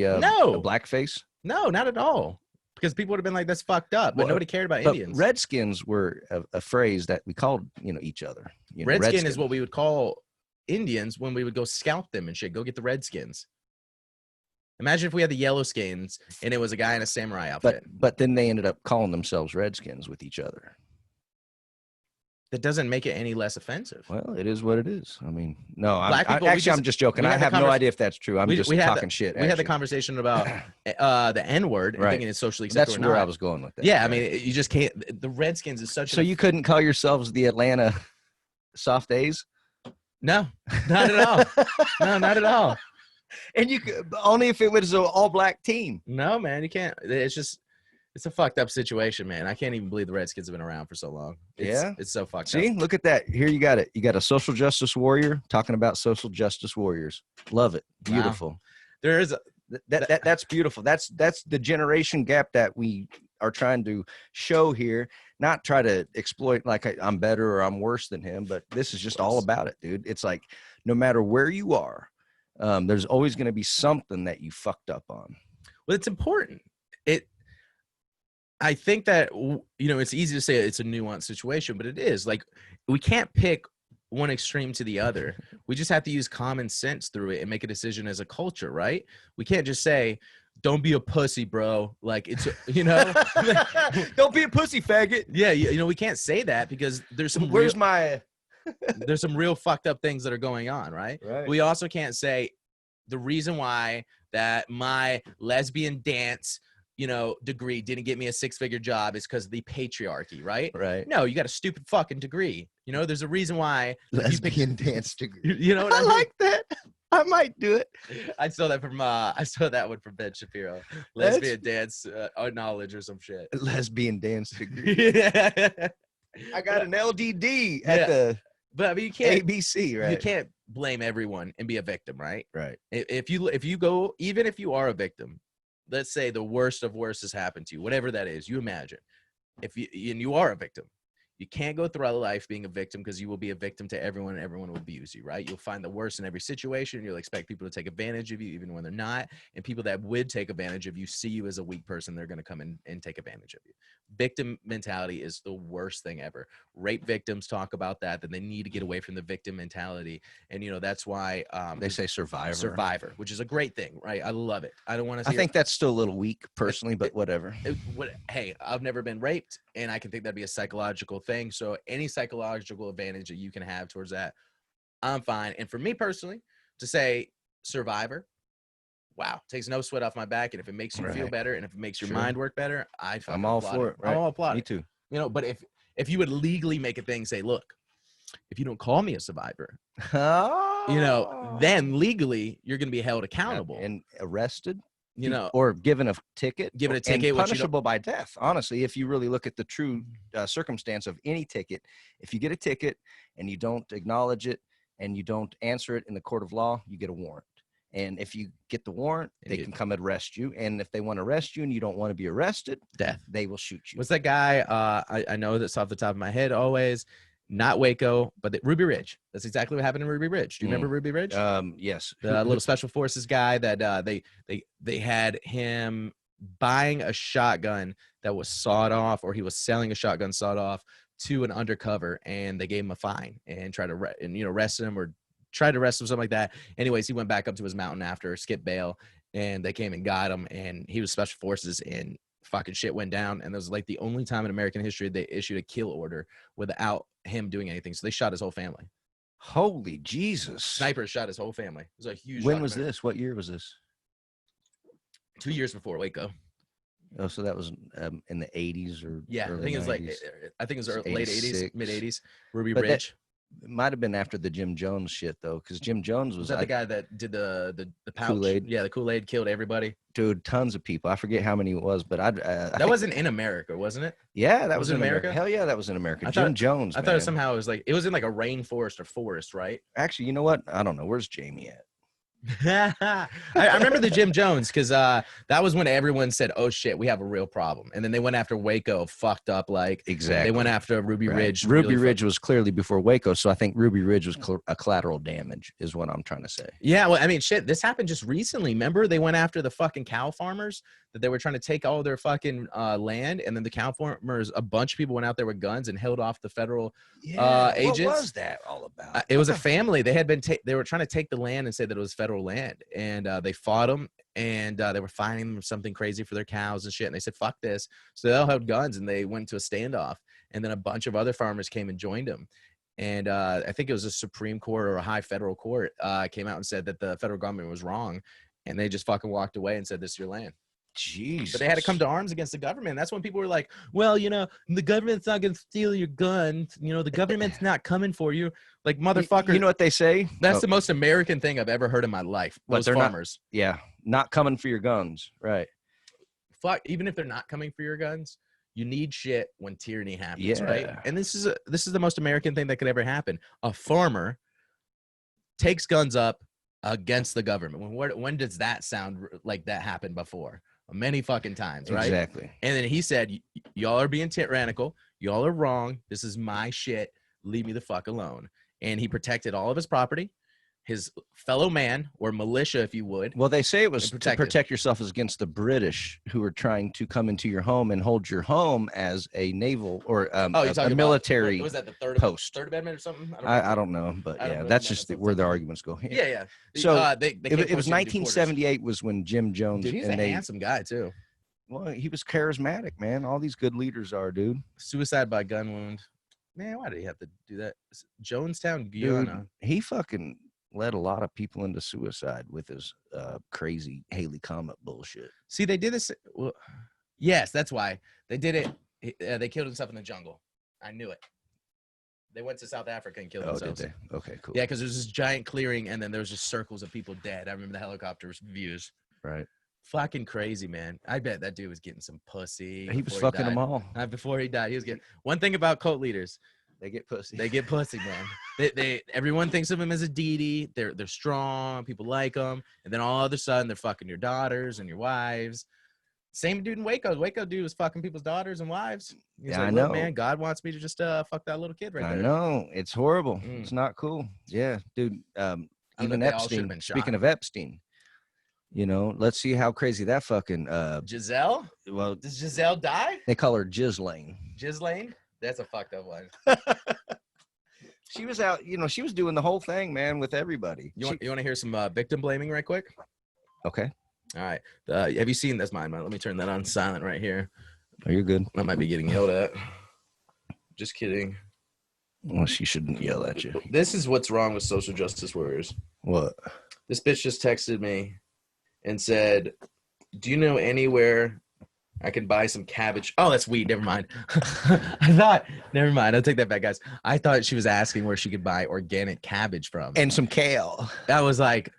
blackface? No, not at all. Because people would have been like, "That's fucked up," but nobody cared about Indians. Redskins were a phrase that we called, each other. Redskin is what we would call Indians when we would go scalp them and shit. Go get the Redskins. Imagine if we had the Yellowskins and it was a guy in a samurai outfit. But then they ended up calling themselves Redskins with each other. That doesn't make it any less offensive. Well, it is what it is. I mean, no, I'm just joking. I have no idea if that's true. I'm just talking shit. We had the conversation about the N-word and thinking it's socially acceptable. That's where I was going with that. Yeah, I mean, you just can't. The Redskins is such. So you couldn't call yourselves the Atlanta Soft A's? No, not at all. No, not at all. And you could, only if it was an all-black team. No, man, you can't. It's a fucked up situation, man. I can't even believe the Redskins have been around for so long. It's so fucked up. See, look at that. Here you got it. You got a social justice warrior talking about social justice warriors. Love it. Beautiful. Wow. There is that's beautiful. That's the generation gap that we are trying to show here. Not try to exploit like I'm better or I'm worse than him, but this is just all about it, dude. It's like no matter where you are, there's always going to be something that you fucked up on. Well, it's important. I think that, it's easy to say it's a nuanced situation, but it is. Like, we can't pick one extreme to the other. We just have to use common sense through it and make a decision as a culture, right? We can't just say, don't be a pussy, bro. Like, it's, don't be a pussy, faggot. Yeah, we can't say that because there's some there's some real fucked up things that are going on, right? We also can't say the reason why that my lesbian dance degree didn't get me a 6-figure job is because of the patriarchy, right? Right. No, you got a stupid fucking degree. There's a reason why lesbian dance degree. You know what I mean? Like that. I might do it. I saw that one from Ben Shapiro. Lesbian dance knowledge or some shit. Lesbian dance degree. I got an LDD at the but I mean, you can't ABC, right? You can't blame everyone and be a victim, right? Right. If you go, even if you are a victim, let's say the worst of worst has happened to you, whatever that is, you imagine. And you are a victim, you can't go throughout life being a victim because you will be a victim to everyone and everyone will abuse you, right? You'll find the worst in every situation. You'll expect people to take advantage of you even when they're not. And people that would take advantage of you see you as a weak person. They're going to come in and take advantage of you. Victim mentality is the worst thing ever. Rape victims talk about that they need to get away from the victim mentality. And, that's why they say survivor, which is a great thing, right? I love it. I don't want to I think that's still a little weak personally, but whatever. Hey, I've never been raped, and I can think that'd be a psychological thing. So any psychological advantage that you can have towards that, I'm fine. And for me personally, to say survivor, wow, takes no sweat off my back. And if it makes you feel better and if it makes your mind work better, I'm all for it. Right? I'm all applaud. Me too. But if you would legally make a thing, say, look, if you don't call me a survivor, then legally you're going to be held accountable and arrested. Or given a ticket, and punishable by death. Honestly, if you really look at the true circumstance of any ticket, if you get a ticket and you don't acknowledge it and you don't answer it in the court of law, you get a warrant. And if you get the warrant, they can come and arrest you. And if they want to arrest you and you don't want to be arrested, death, they will shoot you. What's that guy? I know that's off the top of my head always. Not Waco, but Ruby Ridge. That's exactly what happened in Ruby Ridge. Do you remember Ruby Ridge? Yes. The little special forces guy that they had him buying a shotgun that was sawed off, or he was selling a shotgun sawed off to an undercover, and they gave him a fine and tried to arrest him or tried to arrest him, something like that. Anyways, he went back up to his mountain after skip bail, and they came and got him, and he was special forces, and fucking shit went down. And it was like the only time in American history they issued a kill order without him doing anything. So they shot his whole family. Holy Jesus. Snipers shot his whole family. It was a huge. When was this? What year was this? 2 years before Waco. Oh, so that was in the 80s or Yeah, I think it was 90s. late 80s, mid 80s. Ruby But Ridge. It might have been after the Jim Jones shit though, because Jim Jones Was that the guy that did the pouch? Kool-Aid? Yeah, the Kool-Aid killed everybody. Dude, tons of people. I forget how many it was, but that wasn't in America, wasn't it? Yeah, that was in America. Hell yeah, that was in America. Jim Jim Jones. I thought somehow it was like it was in like a rainforest or forest, right? Actually, you know what? I don't know. Where's Jamie at? I remember the Jim Jones because that was when everyone said, "Oh shit, we have a real problem," and then they went after Waco, fucked up like exactly. They went after Ruby Ridge. Ruby Ridge was clearly before Waco, so I think Ruby Ridge was a collateral damage, is what I'm trying to say. Yeah, well, I mean, shit, this happened just recently. Remember, they went after the fucking cow farmers that they were trying to take all their fucking land, and then the cow farmers, a bunch of people went out there with guns and held off the federal agents. What was that all about? It was a family. They had been they were trying to take the land and say that it was federal land, and they fought them, and they were fining them something crazy for their cows and shit. And they said, "Fuck this!" So they all held guns and they went to a standoff. And then a bunch of other farmers came and joined them. And I think it was a Supreme Court or a high federal court came out and said that the federal government was wrong, and they just fucking walked away and said, "This is your land." Jeez. But they had to come to arms against the government. That's when people were like, well, you know, the government's not going to steal your guns. You know, the government's not coming for you. Like, motherfucker. You know what they say? That's the most American thing I've ever heard in my life. Those farmers. Not coming for your guns. Right. Fuck, even if they're not coming for your guns, you need shit when tyranny happens, right? And this is the most American thing that could ever happen. A farmer takes guns up against the government. When does that sound like that happened before? Many fucking times, right? Exactly. And then he said, y'all are being tyrannical. Y'all are wrong. This is my shit. Leave me the fuck alone. And he protected all of his property, his fellow man, or militia, if you would. Well, they say it was to protect yourself against the British who were trying to come into your home and hold your home as a naval or a military was that the post. Third Amendment or something? I don't know, but yeah, that's just where the arguments go. Yeah. So it was 1978 was when Jim Jones. Dude, he's a handsome guy too. Well, he was charismatic, man. All these good leaders are, dude. Suicide by gun wound. Man, why did he have to do that? Jonestown, Guyana. Dude, he fucking led a lot of people into suicide with his crazy Haley Comet bullshit. See, they did this. Well, yes, that's why they did it. They killed himself in the jungle. I knew it. They went to South Africa and killed themselves. Did they? Okay, cool. Yeah, because there's this giant clearing, and then there was just circles of people dead. I remember the helicopter views. Right. Fucking crazy, man. I bet that dude was getting some pussy. He was fucking them all. Before he died, he was getting. One thing about cult leaders. They get pussy. They get pussy, man. Everyone thinks of him as a deity. They're strong. People like them. And then all of a sudden, they're fucking your daughters and your wives. Same dude in Waco. Waco dude was fucking people's daughters and wives. He's like, I know. Man, God wants me to just fuck that little kid right there. I know. It's horrible. It's not cool. Yeah, dude. Even Epstein. Speaking of Epstein, you know, let's see how crazy that fucking Giselle. Well, does Giselle die? They call her Ghislaine. Ghislaine. That's a fucked up one. She was out, you know, she was doing the whole thing, man, with everybody. You want to hear some victim blaming right quick? Okay. All right. Have you seen this? Mine. Let me turn that on silent right here. Oh, you're good. I might be getting yelled at. Just kidding. Well, she shouldn't yell at you. This is what's wrong with social justice warriors. What? This bitch just texted me and said, do you know anywhere I can buy some cabbage? Oh, that's weed. Never mind. Never mind. I'll take that back, guys. I thought she was asking where she could buy organic cabbage from. And some kale. I was like,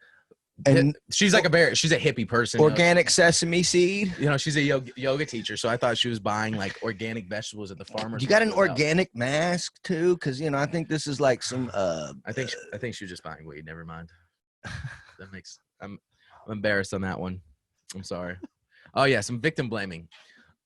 and she's like she's a hippie person. Organic sesame seed. You know, she's a yoga teacher. So I thought she was buying like organic vegetables at the farmer's. You got an organic mask too? Cause you know, I think this is like some, I think she was just buying weed. Never mind. I'm embarrassed on that one. I'm sorry. Oh yeah, some victim blaming.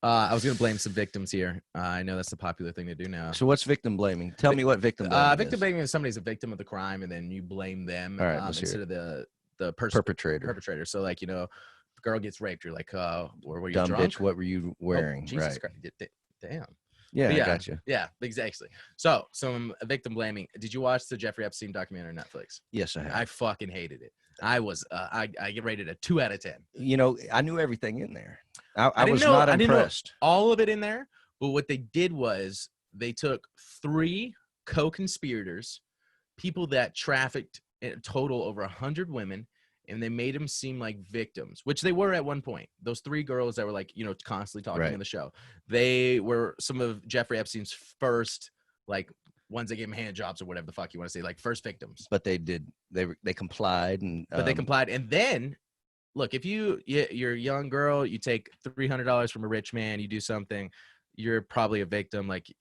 I was gonna blame some victims here. I know that's the popular thing to do now. So what's victim blaming? Tell me what victim blaming is. Victim blaming is somebody's a victim of the crime, and then you blame them instead of the person perpetrator. So like, you know, the girl gets raped. You're like, or were you dumb drunk? bitch? What were you wearing? Oh, Jesus Christ! Damn. Yeah, But I yeah, got you. yeah, exactly. So some victim blaming. Did you watch the Jeffrey Epstein documentary on Netflix? Yes, I have. I fucking hated it. I get rated a 2 out of 10. I knew everything in there. I didn't was know not I didn't know impressed. all of it in there, but what they did was they took 3 co-conspirators, people that trafficked in total over 100 women, and they made them seem like victims, which they were at one point. Those 3 girls that were like, constantly talking Right. in the show, they were some of Jeffrey Epstein's first, like, ones that gave him hand jobs or whatever the fuck you want to say, like first victims. But they complied, and But they complied, and then look, if you're a young girl, you take $300 from a rich man, you do something, you're probably a victim. Like,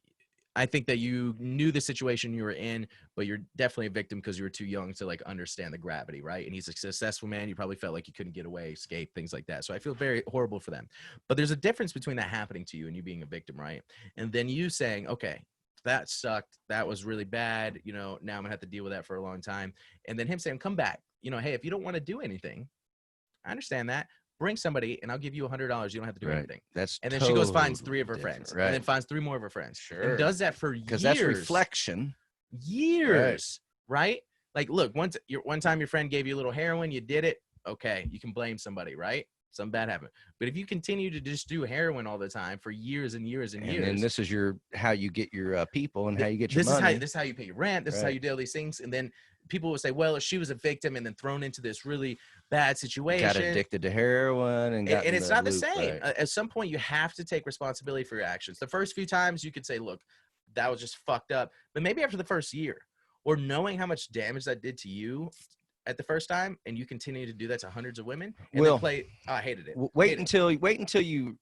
I think that you knew the situation you were in, but you're definitely a victim because you were too young to like understand the gravity, right? And he's a successful man. You probably felt like you couldn't get away, escape, things like that. So I feel very horrible for them. But there's a difference between that happening to you and you being a victim, right? And then you saying, okay, that sucked. That was really bad. Now I'm gonna have to deal with that for a long time. And then him saying, come back. Hey, if you don't want to do anything, I understand that. Bring somebody, and I'll give you $100. You don't have to do anything. And then she goes finds 3 of her friends, right? And then finds 3 more of her friends, Sure. and does that for years. Because that's reflection. Years, right? Like, look, one time your friend gave you a little heroin, you did it. Okay, you can blame somebody, right? Something bad happened. But if you continue to just do heroin all the time for years and years and years, and this is how you get your people and how you get your money. This is how you pay your rent. This is how you do all these things, and then people will say, well, she was a victim and then thrown into this really bad situation. Got addicted to heroin and it's not the loop, same. right. At some point, you have to take responsibility for your actions. The first few times you could say, look, that was just fucked up. But maybe after the first year, or knowing how much damage that did to you at the first time, and you continue to do that to hundreds of women, and I hated it. Wait until you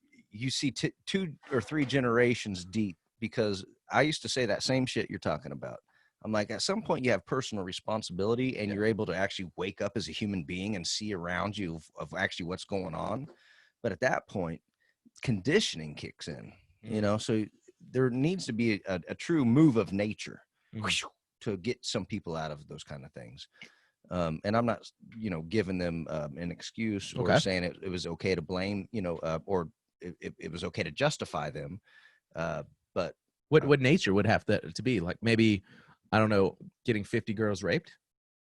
see 2 or 3 generations deep, because I used to say that same shit you're talking about. I'm like, at some point you have personal responsibility, and you're able to actually wake up as a human being and see around you of actually what's going on. But at that point, conditioning kicks in, so there needs to be a true move of nature to get some people out of those kind of things. And I'm not, giving them an excuse or saying it was okay to blame, or it was okay to justify them. But what nature would have to be like? Maybe, I don't know, getting 50 girls raped.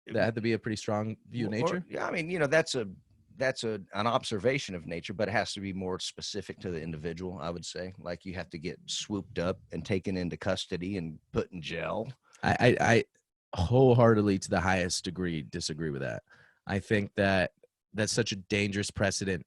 That had to be a pretty strong view of nature. Yeah, I mean, that's an observation of nature, but it has to be more specific to the individual. I would say, like, you have to get swooped up and taken into custody and put in jail. I wholeheartedly, to the highest degree, disagree with that. I think that that's such a dangerous precedent.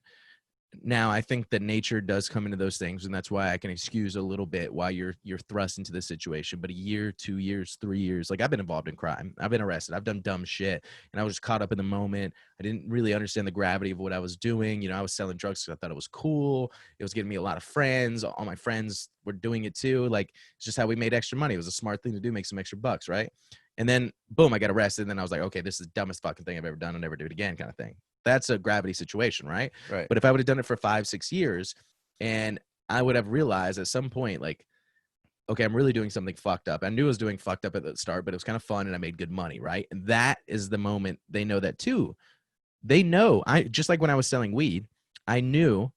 Now, I think that nature does come into those things, and that's why I can excuse a little bit why you're thrust into this situation. But a year, 2 years, 3 years, like, I've been involved in crime. I've been arrested. I've done dumb shit, and I was just caught up in the moment. I didn't really understand the gravity of what I was doing. I was selling drugs because I thought it was cool. It was getting me a lot of friends. All my friends were doing it too. Like, it's just how we made extra money. It was a smart thing to do, make some extra bucks, right? And then, boom, I got arrested. And then I was like, okay, this is the dumbest fucking thing I've ever done. I'll never do it again, kind of thing. That's a gravity situation, right? Right. But if I would have done it for 5-6 years, and I would have realized at some point, like, okay, I'm really doing something fucked up. I knew I was doing fucked up at the start, but it was kind of fun and I made good money, right? And that is the moment they know that too. They know, just like when I was selling weed, I knew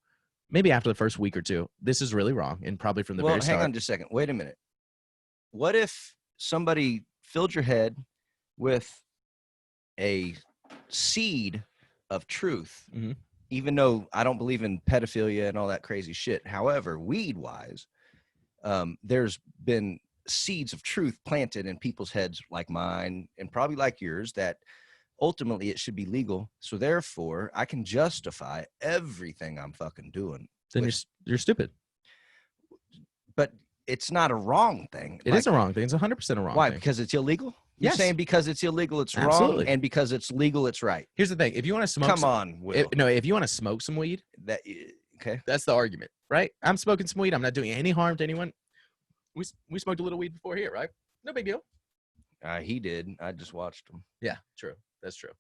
maybe after the first week or 2, this is really wrong. And probably from the very start. Hang on just a second. Wait a minute. What if somebody filled your head with a seed of truth, even though I don't believe in pedophilia and all that crazy shit? However, weed wise, there's been seeds of truth planted in people's heads, like mine and probably like yours, that ultimately it should be legal. So therefore I can justify everything I'm fucking doing. Then you're stupid. But it's not a wrong thing. It is a wrong thing. It's 100% a wrong thing. Why? Because it's illegal? You're saying because it's illegal, it's wrong, and because it's legal, it's right. Here's the thing. If you want to smoke... Come on, Will. If you want to smoke some weed, that's the argument, right? I'm smoking some weed. I'm not doing any harm to anyone. We smoked a little weed before here, right? No big deal. He did. I just watched him. Yeah, true. That's true.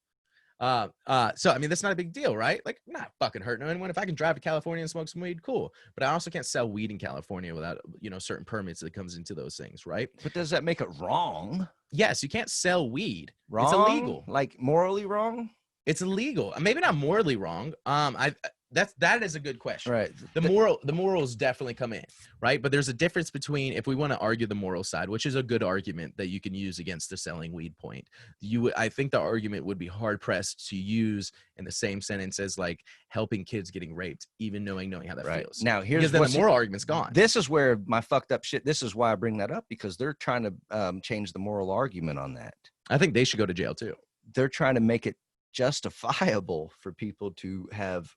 So, I mean, that's not a big deal, right? Like, I'm not fucking hurting anyone. If I can drive to California and smoke some weed, cool. But I also can't sell weed in California without, certain permits that comes into those things, right? But does that make it wrong? Yes, you can't sell weed. Wrong? It's illegal. Like morally wrong? It's illegal. Maybe not morally wrong. that is a good question. Right. The morals definitely come in, right? But there's a difference between, if we want to argue the moral side, which is a good argument that you can use against the selling weed point. I think the argument would be hard pressed to use in the same sentence as like helping kids getting raped, even knowing how that feels. Now, because then the moral argument's gone. This is where my fucked up shit. This is why I bring that up, because they're trying to change the moral argument on that. I think they should go to jail too. They're trying to make it justifiable for people to have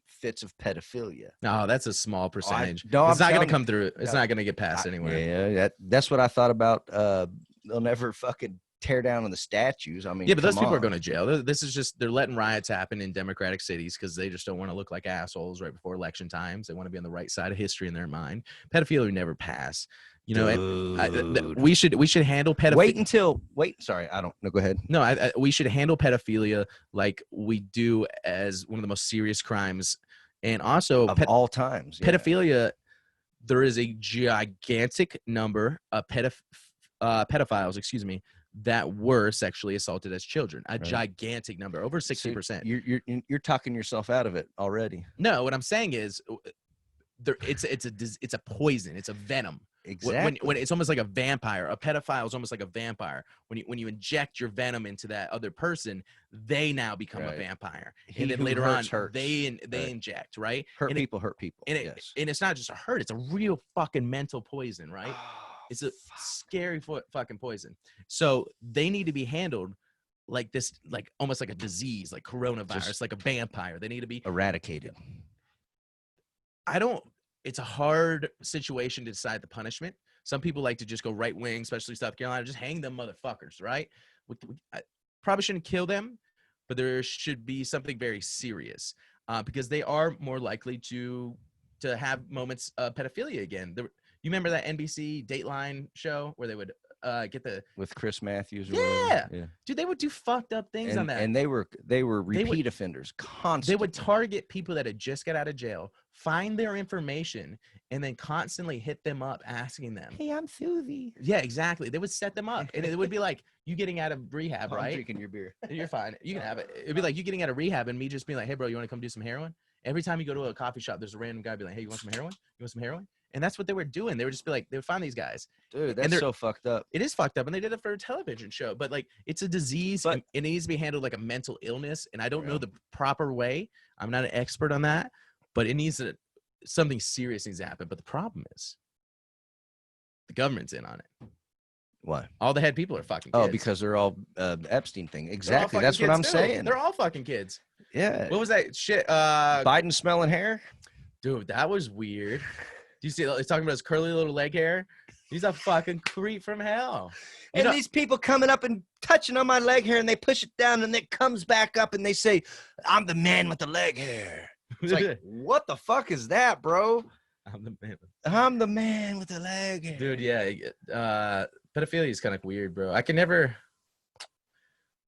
fits of pedophilia. No, that's a small percentage. It's not going to come through. It's not going to get passed anywhere. Yeah, that's what I thought about. They'll never fucking tear down the statues. I mean, yeah, but those people are going to jail. This is just, they're letting riots happen in democratic cities because they just don't want to look like assholes right before election times. They want to be on the right side of history in their mind. Pedophilia never pass. You know, and we should handle pedophilia. Sorry, I don't. No, go ahead. No, we should handle pedophilia like we do as one of the most serious crimes, and also of all times. Yeah. Pedophilia. There is a gigantic number of pedophiles, that were sexually assaulted as children. A gigantic number, over 60%. You're talking yourself out of it already. No, what I'm saying is, it's a poison. It's a venom. Exactly. When it's almost like a vampire. A pedophile is almost like a vampire. When you inject your venom into that other person, they now become a vampire. And then later on, they inject, right? Hurt people. And it's not just a hurt, it's a real fucking mental poison, right? It's a scary fucking poison. So they need to be handled like this, like almost like a disease, like coronavirus, like a vampire. They need to be eradicated. It's a hard situation to decide the punishment. Some people like to just go right wing, especially South Carolina, just hang them motherfuckers, right? I probably shouldn't kill them, but there should be something very serious because they are more likely to have moments of pedophilia again. You remember that NBC Dateline show where they would get with Chris Matthews? Or yeah, dude, they would do fucked up things on that, and they were repeat offenders constantly. They would target people that had just got out of jail, find their information, and then constantly hit them up asking them, "Hey, I'm Susie." Yeah, exactly. They would set them up, and it would be like you getting out of rehab, right? I'm drinking your beer. You're fine. You can have it. It'd be like you getting out of rehab and me just being like, "Hey, bro, you want to come do some heroin?" Every time you go to a coffee shop, there's a random guy be like, "Hey, you want some heroin? You want some heroin?" And that's what they were doing. They would just be like, they would find these guys. Dude, that's so fucked up. It is fucked up. And they did it for a television show. But like, it's a disease. And it needs to be handled like a mental illness. And I don't know the proper way. I'm not an expert on that. But it needs something serious needs to happen. But the problem is the government's in on it. Why? All the head people are fucking kids. Oh, because they're all Epstein thing. Exactly. That's what I'm saying. They're all fucking kids. Yeah. What was that shit? Biden smelling hair? Dude, that was weird. Do you see? He's talking about his curly little leg hair. He's a fucking creep from hell. And these people coming up and touching on my leg hair, and they push it down, and it comes back up, and they say, "I'm the man with the leg hair." It's like, what the fuck is that, bro? I'm the man with the leg hair. Dude, yeah. Pedophilia is kind of weird, bro. I don't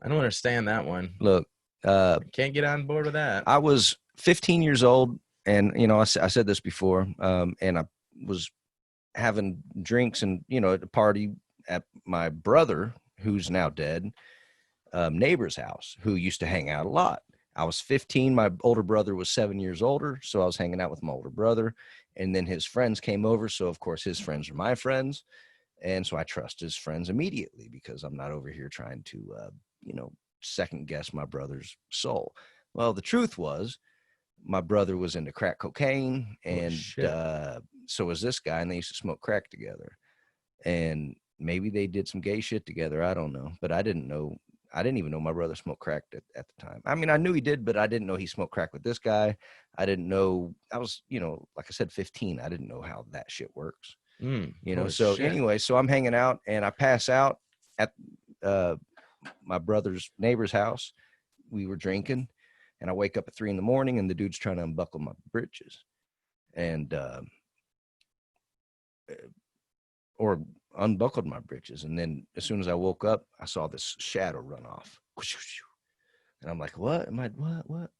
understand that one. Look, can't get on board with that. I was 15 years old. And, I said this before, and I was having drinks and, at a party at my brother, who's now dead, neighbor's house, who used to hang out a lot. I was 15. My older brother was 7 years older. So I was hanging out with my older brother. And then his friends came over. So, of course, his friends are my friends. And so I trust his friends immediately because I'm not over here trying to, second guess my brother's soul. Well, the truth was, my brother was into crack cocaine, and so was this guy, and they used to smoke crack together. And maybe they did some gay shit together. I don't know, but I didn't know. I didn't even know my brother smoked crack at the time. I mean, I knew he did, but I didn't know he smoked crack with this guy. I didn't know. I was, like I said, 15. I didn't know how that shit works. Anyway, so I'm hanging out, and I pass out at my brother's neighbor's house. We were drinking. And I wake up at 3 a.m, and the dude's trying to unbuckle my britches, or unbuckled my britches. And then as soon as I woke up, I saw this shadow run off. And I'm like, what? What?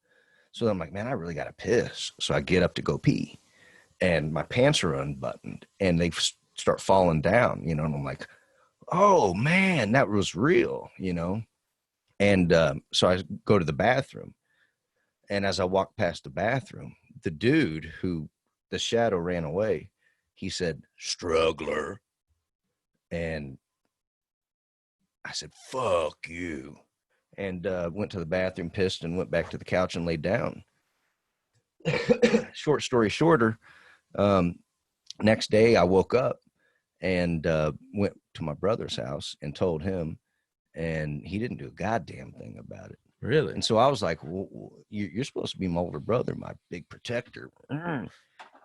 So I'm like, man, I really got to piss. So I get up to go pee, and my pants are unbuttoned, and they start falling down, and I'm like, oh man, that was real, And so I go to the bathroom. And as I walked past the bathroom, the dude who the shadow ran away, he said, "Struggler." And I said, "Fuck you." And went to the bathroom, pissed, and went back to the couch and laid down. Short story shorter, next day I woke up and went to my brother's house and told him, and he didn't do a goddamn thing about it. Really? And so I was like, well, you're supposed to be my older brother, my big protector.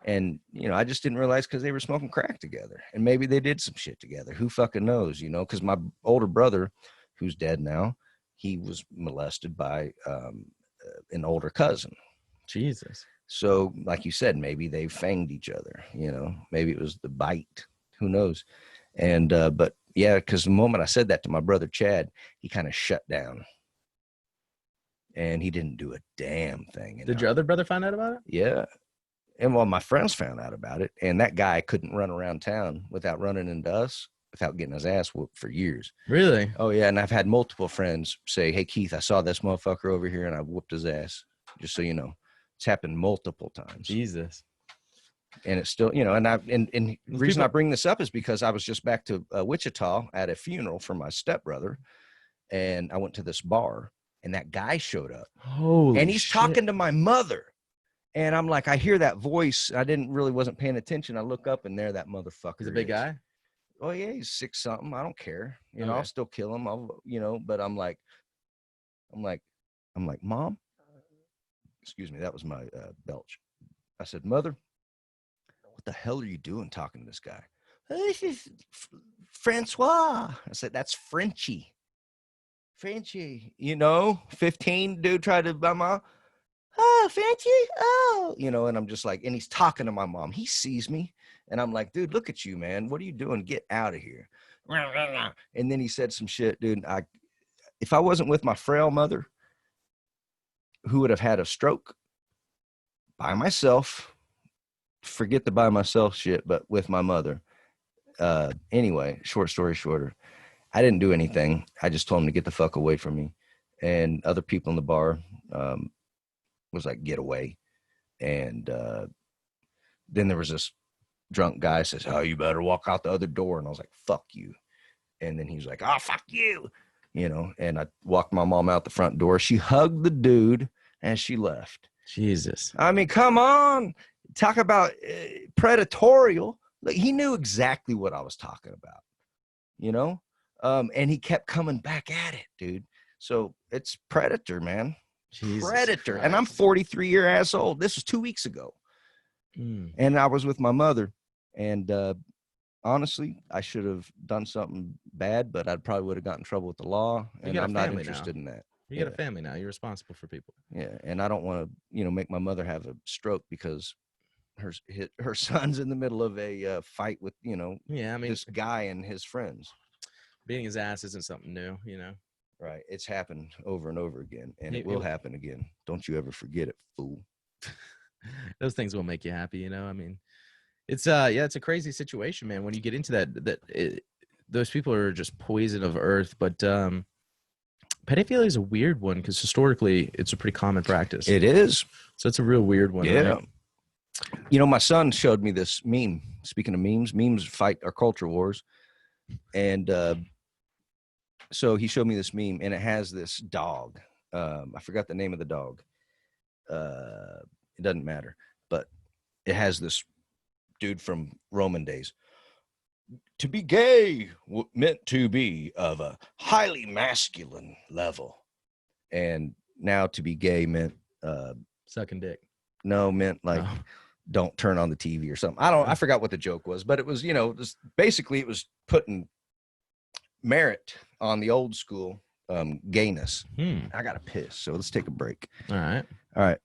And, you know, I just didn't realize because they were smoking crack together, and maybe they did some shit together. Who fucking knows, you know, because my older brother, who's dead now, he was molested by an older cousin. Jesus. So like you said, maybe they fanged each other, you know, maybe it was the bite, who knows? And, but yeah, because the moment I said that to my brother, Chad, he kind of shut down and he didn't do a damn thing. Did your other brother find out about it? Yeah. And well, my friends found out about it, and that guy couldn't run around town without running into us, without getting his ass whooped for years. Really? Oh yeah. And I've had multiple friends say, "Hey Keith, I saw this motherfucker over here and I whooped his ass." Just so you know, it's happened multiple times. Jesus. And it's still, you know, and the reason I bring this up is because I was just back to Wichita at a funeral for my stepbrother, and I went to this bar, and that guy showed up. Holy and he's shit. talking to my mother. And I'm like, I hear that voice. I wasn't paying attention. I look up, and there that motherfucker He's a big guy? Oh yeah, he's 6-something. I don't care. You know, Okay. I'll still kill him. But I'm like, Mom, excuse me, that was my belch. I said, Mother, what the hell are you doing talking to this guy? This is Francois. I said, that's Frenchie. You know, 15 dude tried to buy my, oh, Frenchie, oh, you know, and I'm just like, and he's talking to my mom. He sees me, and I'm like, dude, look at you, man. What are you doing? Get out of here. And then he said some shit, dude. If I wasn't with my frail mother, who would have had a stroke by myself, forget the by myself shit, but with my mother. Anyway, short story shorter, I didn't do anything. I just told him to get the fuck away from me. And other people in the bar was like, get away. And then there was this drunk guy says, oh, you better walk out the other door. And I was like, fuck you. And then he was like, oh, fuck you. You know, and I walked my mom out the front door. She hugged the dude and she left. Jesus. I mean, come on. Talk about predatorial. Like, he knew exactly what I was talking about, you know? And he kept coming back at it, dude. So it's predator, man. Jesus Predator. Christ. And I'm 43 years old. This was 2 weeks ago. And I was with my mother. And honestly, I should have done something bad, but I probably would have gotten in trouble with the law. And I'm not interested in that. You got a family now. You're responsible for people. Yeah. And I don't want to, you know, make my mother have a stroke because her son's in the middle of a fight with, you know, yeah, I mean, this guy and his friends. Beating his ass isn't something new, you know. Right. It's happened over and over again, and it will happen again. Don't you ever forget it, fool. Those things will make you happy, you know. I mean, it's it's a crazy situation, man. When you get into those people are just poison of earth. But pedophilia is a weird one because historically it's a pretty common practice. It is. So it's a real weird one. Yeah. Right? You know, my son showed me this meme. Speaking of memes fight our culture wars. And so he showed me this meme, and it has this dog. I forgot the name of the dog. It doesn't matter. But it has this dude from Roman days. To be gay meant to be of a highly masculine level. And now to be gay meant sucking dick. No, meant like don't turn on the TV or something. I forgot what the joke was, but it was, you know, basically it was putting merit on the old school gayness. I gotta piss, so let's take a break. All right.